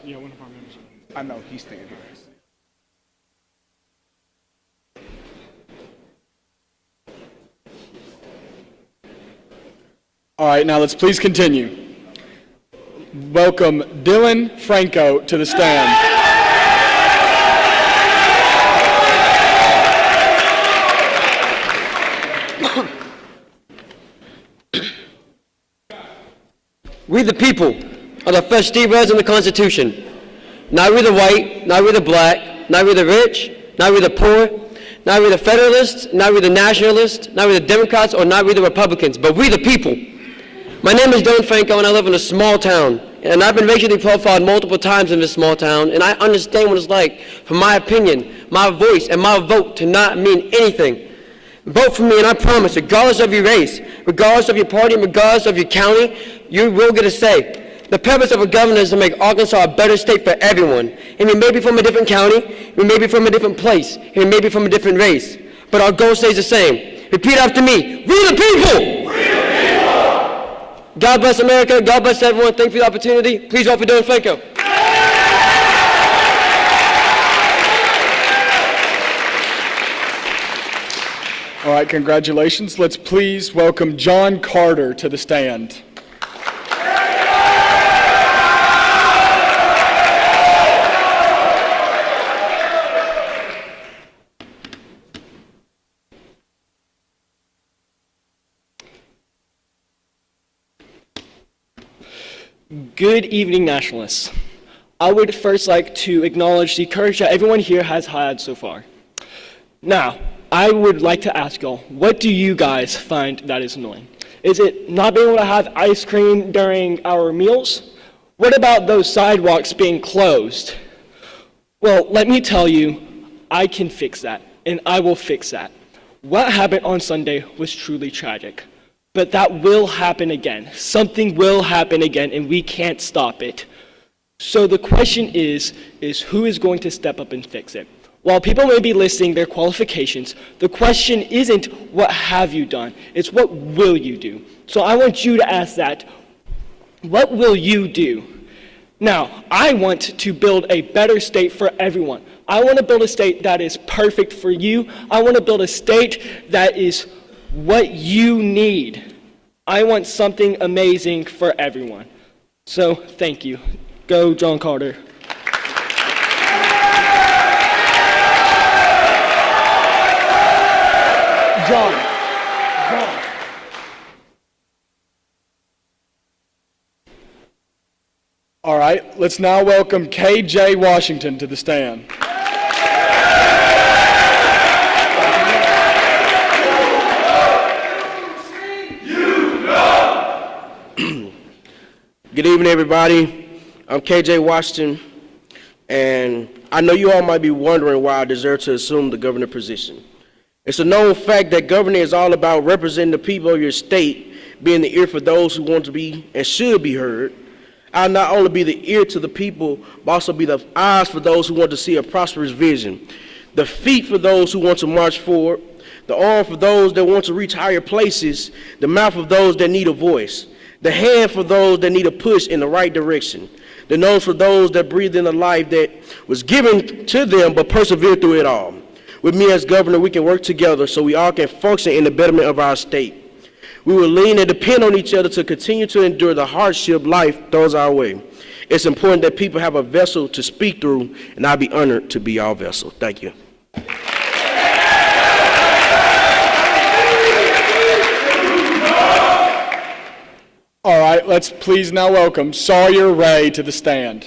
[SPEAKER 10] Yeah, one of our members. I know, he's staying here. All right, now let's please continue. Welcome Dylan Franco to the stand.
[SPEAKER 22] We the people are the first three words in the Constitution. Not we the white, not we the black, not we the rich, not we the poor, not we the Federalists, not we the Nationalists, not we the Democrats, or not we the Republicans, but we the people. My name is Dylan Franco, and I live in a small town. And I've been racially profiled multiple times in this small town, and I understand what it's like for my opinion, my voice, and my vote to not mean anything. Vote for me, and I promise, regardless of your race, regardless of your party, and regardless of your county, you will get a say. The purpose of a governor is to make Arkansas a better state for everyone. And we may be from a different county, we may be from a different place, and we may be from a different race. But our goal stays the same. Repeat after me. We the people! We the people! God bless America. God bless everyone. Thank you for the opportunity. Please vote for Dylan Franco.
[SPEAKER 10] All right, congratulations. Let's please welcome John Carter to the stand.
[SPEAKER 25] Good evening, Nationalists. I would first like to acknowledge the courage that everyone here has had so far. Now, I would like to ask y'all, what do you guys find that is annoying? Is it not being able to have ice cream during our meals? What about those sidewalks being closed? Well, let me tell you, I can fix that, and I will fix that. What happened on Sunday was truly tragic, but that will happen again. Something will happen again, and we can't stop it. So the question is who is going to step up and fix it? While people may be listing their qualifications, the question isn't what have you done, it's what will you do? So I want you to ask that, what will you do? Now, I want to build a better state for everyone. I want to build a state that is perfect for you. I want to build a state that is what you need. I want something amazing for everyone. So, thank you. Go, John Carter. John.
[SPEAKER 10] All right, let's now welcome K.J. Washington to the stand.
[SPEAKER 1] Good evening, everybody. I'm K.J. Washington, and I know you all might be wondering why I deserve to assume the governor position. It's a known fact that governing is all about representing the people of your state, being the ear for those who want to be and should be heard. I'll not only be the ear to the people, but also be the eyes for those who want to see a prosperous vision, the feet for those who want to march forward, the arm for those that want to reach higher places, the mouth of those that need a voice, the hand for those that need a push in the right direction, the nose for those that breathe in a life that was given to them but persevere through it all. With me as governor, we can work together so we all can function in the betterment of our state. We will lean and depend on each other to continue to endure the hardship life throws our way. It's important that people have a vessel to speak through, and I'll be honored to be our vessel. Thank you.
[SPEAKER 10] All right, let's please now welcome Sawyer Ray to the stand.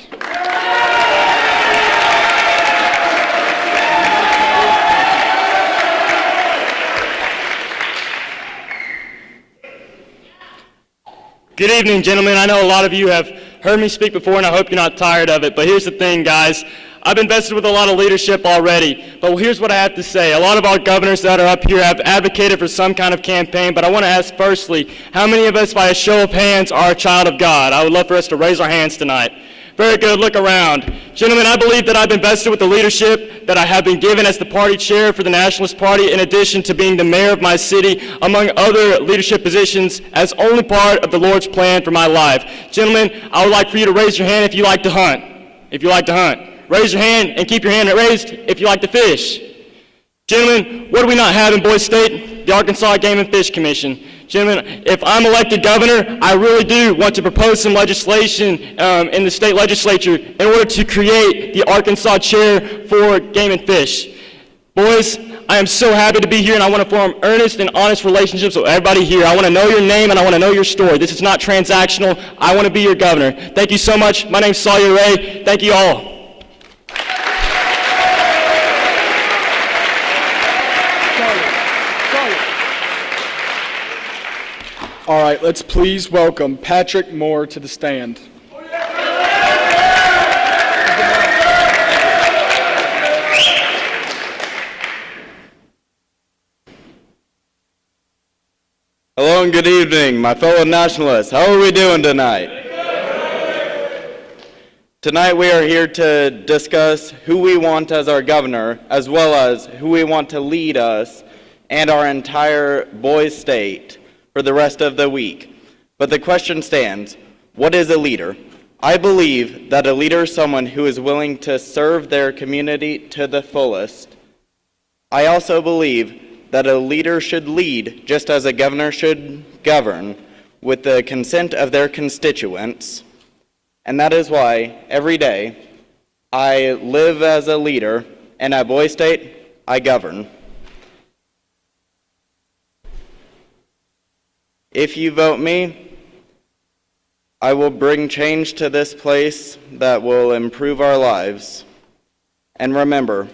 [SPEAKER 2] Good evening, gentlemen. I know a lot of you have heard me speak before, and I hope you're not tired of it. But here's the thing, guys. I've been vested with a lot of leadership already, but here's what I have to say. A lot of our governors that are up here have advocated for some kind of campaign, but I want to ask firstly, how many of us, by a show of hands, are a child of God? I would love for us to raise our hands tonight. Very good. Look around. Gentlemen, I believe that I've been vested with the leadership that I have been given as the party chair for the Nationalist Party, in addition to being the mayor of my city, among other leadership positions, as only part of the Lord's plan for my life. Gentlemen, I would like for you to raise your hand if you like to hunt. If you like to hunt. Raise your hand and keep your hand raised if you like to fish. Gentlemen, what do we not have in Boise State? The Arkansas Game and Fish Commission. Gentlemen, if I'm elected governor, I really do want to propose some legislation in the state legislature in order to create the Arkansas chair for game and fish. Boys, I am so happy to be here, and I want to form earnest and honest relationships with everybody here. I want to know your name, and I want to know your story. This is not transactional. I want to be your governor. Thank you so much. My name's Sawyer Ray. Thank you all.
[SPEAKER 10] All right, let's please welcome Patrick Moore to the stand.
[SPEAKER 6] Hello and good evening, my fellow nationalists. How are we doing tonight? Tonight we are here to discuss who we want as our governor, as well as who we want to lead us and our entire Boise State for the rest of the week. But the question stands, what is a leader? I believe that a leader is someone who is willing to serve their community to the fullest. I also believe that a leader should lead just as a governor should govern, with the consent of their constituents. And that is why every day I live as a leader, and at Boise State I govern. If you vote me, I will bring change to this place that will improve our lives. And remember,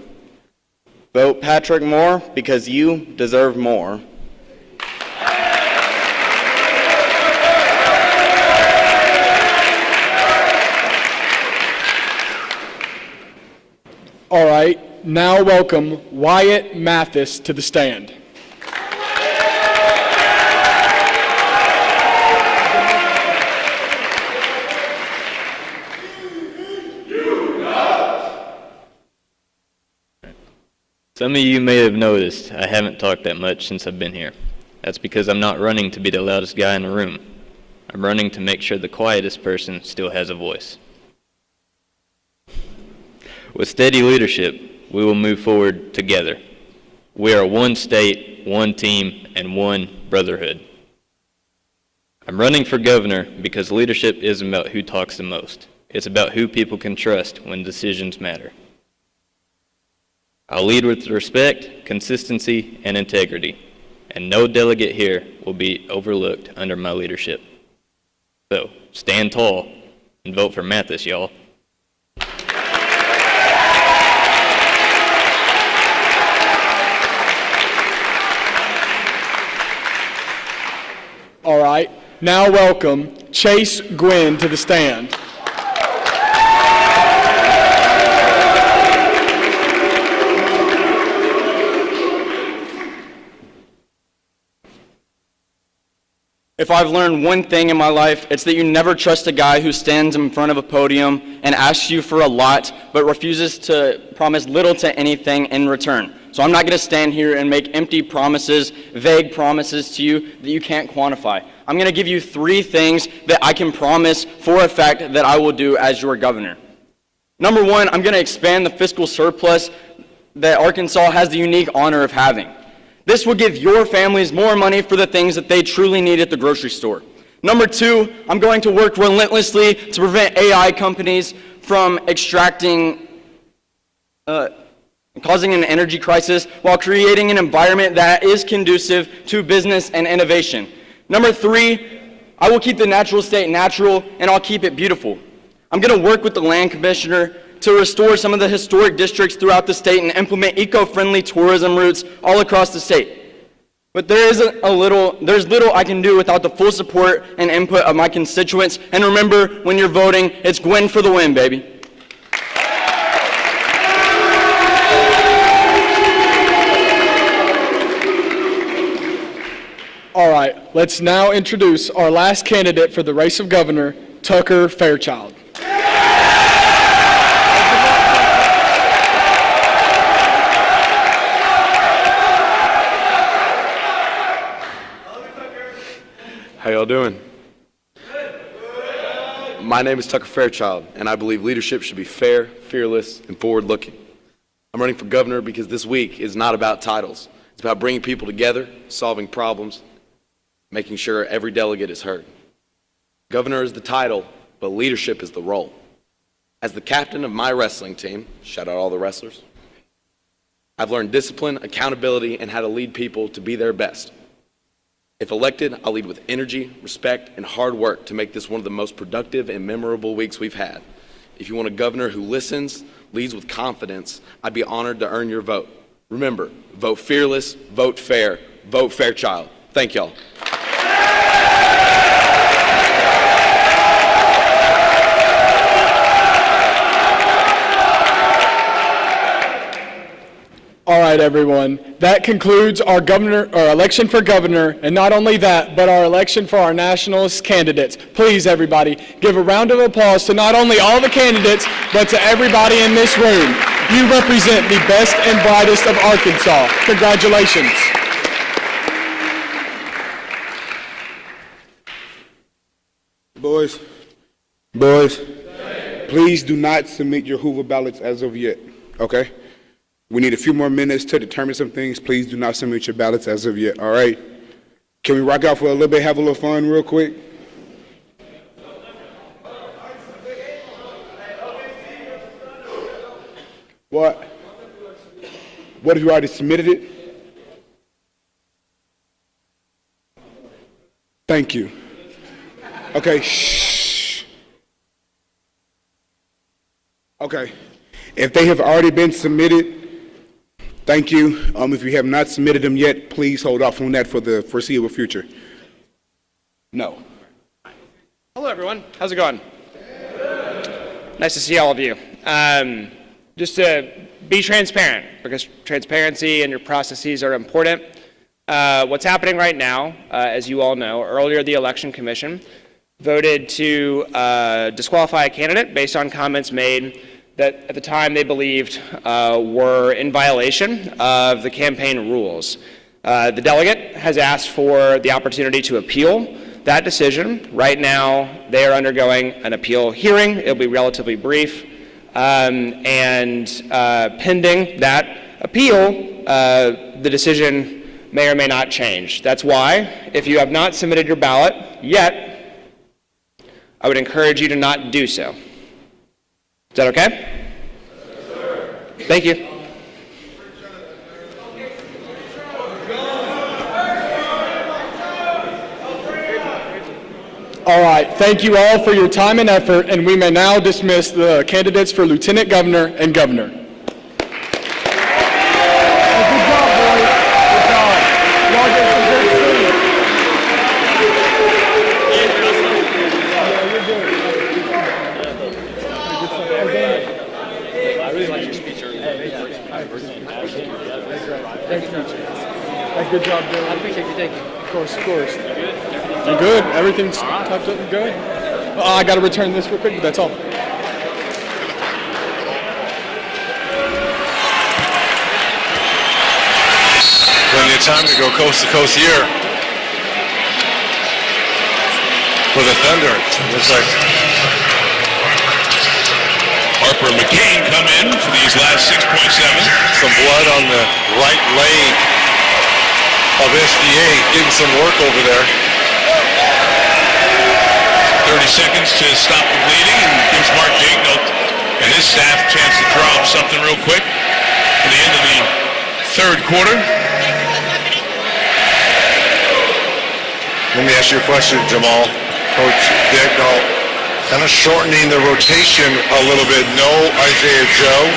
[SPEAKER 6] vote Patrick Moore because you deserve more.
[SPEAKER 10] All right,
[SPEAKER 19] now welcome Wyatt Mathis to the stand.
[SPEAKER 3] Some of you may have noticed I haven't talked that much since I've been here. That's because I'm not running to be the loudest guy in the room. I'm running to make sure the quietest person still has a voice. With steady leadership, we will move forward together. We are one state, one team, and one brotherhood. I'm running for governor because leadership isn't about who talks the most. It's about who people can trust when decisions matter. I'll lead with respect, consistency, and integrity, and no delegate here will be overlooked under my leadership. So, stand tall and vote for Mathis, y'all.
[SPEAKER 19] All right, now welcome Chase Gwynn to the stand.
[SPEAKER 2] If I've learned one thing in my life, it's that you never trust a guy who stands in front of a podium and asks you for a lot, but refuses to promise little to anything in return. So I'm not going to stand here and make empty promises, vague promises to you that you can't quantify. I'm going to give you 3 things that I can promise for a fact that I will do as your governor. Number 1, I'm going to expand the fiscal surplus that Arkansas has the unique honor of having. This will give your families more money for the things that they truly need at the grocery store. Number 2, I'm going to work relentlessly to prevent AI companies from causing an energy crisis while creating an environment that is conducive to business and innovation. Number 3, I will keep the natural state natural and I'll keep it beautiful. I'm going to work with the land commissioner to restore some of the historic districts throughout the state and implement eco-friendly tourism routes all across the state. But there's little I can do without the full support and input of my constituents. And remember, when you're voting, it's Gwen for the win, baby.
[SPEAKER 19] All right, let's now introduce our last candidate for the race of governor, Tucker Fairchild.
[SPEAKER 8] How y'all doing? My name is Tucker Fairchild, and I believe leadership should be fair, fearless, and forward-looking. I'm running for governor because this week is not about titles. It's about bringing people together, solving problems, making sure every delegate is heard. Governor is the title, but leadership is the role. As the captain of my wrestling team, shout out all the wrestlers, I've learned discipline, accountability, and how to lead people to be their best. If elected, I'll lead with energy, respect, and hard work to make this one of the most productive and memorable weeks we've had. If you want a governor who listens, leads with confidence, I'd be honored to earn your vote. Remember, vote fearless, vote fair, vote Fairchild. Thank y'all.
[SPEAKER 19] All right, everyone. That concludes our election for governor, and not only that, but our election for our nationalist candidates. Please, everybody, give a round of applause to not only all the candidates, but to everybody in this room. You represent the best and brightest of Arkansas. Congratulations.
[SPEAKER 20] Boys, please do not submit your Hoover ballots as of yet, okay? We need a few more minutes to determine some things. Please do not submit your ballots as of yet, all right? Can we rock out for a little bit, have a little fun real quick? What? What if you already submitted it? Thank you. Okay, shh. Okay. If they have already been submitted, thank you. If you have not submitted them yet, please hold off on that for the foreseeable future. No.
[SPEAKER 12] Hello, everyone. How's it going? Nice to see all of you.
[SPEAKER 9] just to be transparent, because transparency and your processes are important. What's happening right now, as you all know, earlier the Election Commission voted to disqualify a candidate based on comments made that at the time they believed were in violation of the campaign rules. The delegate has asked for the opportunity to appeal that decision. Right now, they are undergoing an appeal hearing. It'll be relatively brief. And pending that appeal, the decision may or may not change. That's why, if you have not submitted your ballot yet, I would encourage you to not do so. Is that okay? Yes, sir. Thank you.
[SPEAKER 2] All right, thank you all for your time and effort, and we may now dismiss the candidates for Lieutenant Governor and Governor. Good job, boys. Good job. Y'all did some good things.
[SPEAKER 19] I really like your speech earlier.
[SPEAKER 2] Good job, Bill.
[SPEAKER 19] I appreciate you. Thank you.
[SPEAKER 2] Of course, of course. You good? Everything's typed up and good? I got to return this real quick, but that's all.
[SPEAKER 12] Plenty of time to go coast to coast here for the Thunder. Looks like Harper and McCain come in for these last 6.7. Some blood on the right leg of SDA, getting some work over there. 30 seconds to stop the bleeding and gives Mark Jagnote and his staff a chance to drop something real quick for the end of the third quarter. Let me ask you a question, Jamal. Coach Jagnote, kind of shortening the rotation a little bit. No Isaiah Joe,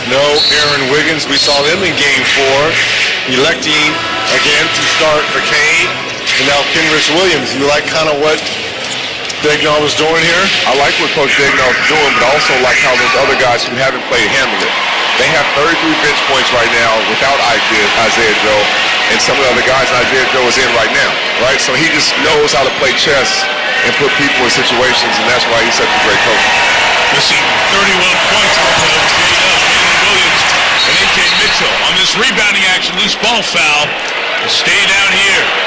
[SPEAKER 12] no Aaron Wiggins. We saw them in game 4, electing again to start McCain and now Kenrich Williams. You like kind of what Dagnall was doing here? I like what Coach Dagnall's doing, but I also like how those other guys who haven't played handle it. They have 33 bench points right now without Isaiah Joe, and some of the other guys Isaiah Joe is in right now, right? So he just knows how to play chess and put people in situations, and that's why he's such a great coach. Missing 31 points for Brandon Williams and A.J. Mitchell on this rebounding action, loose ball foul. Stay down here.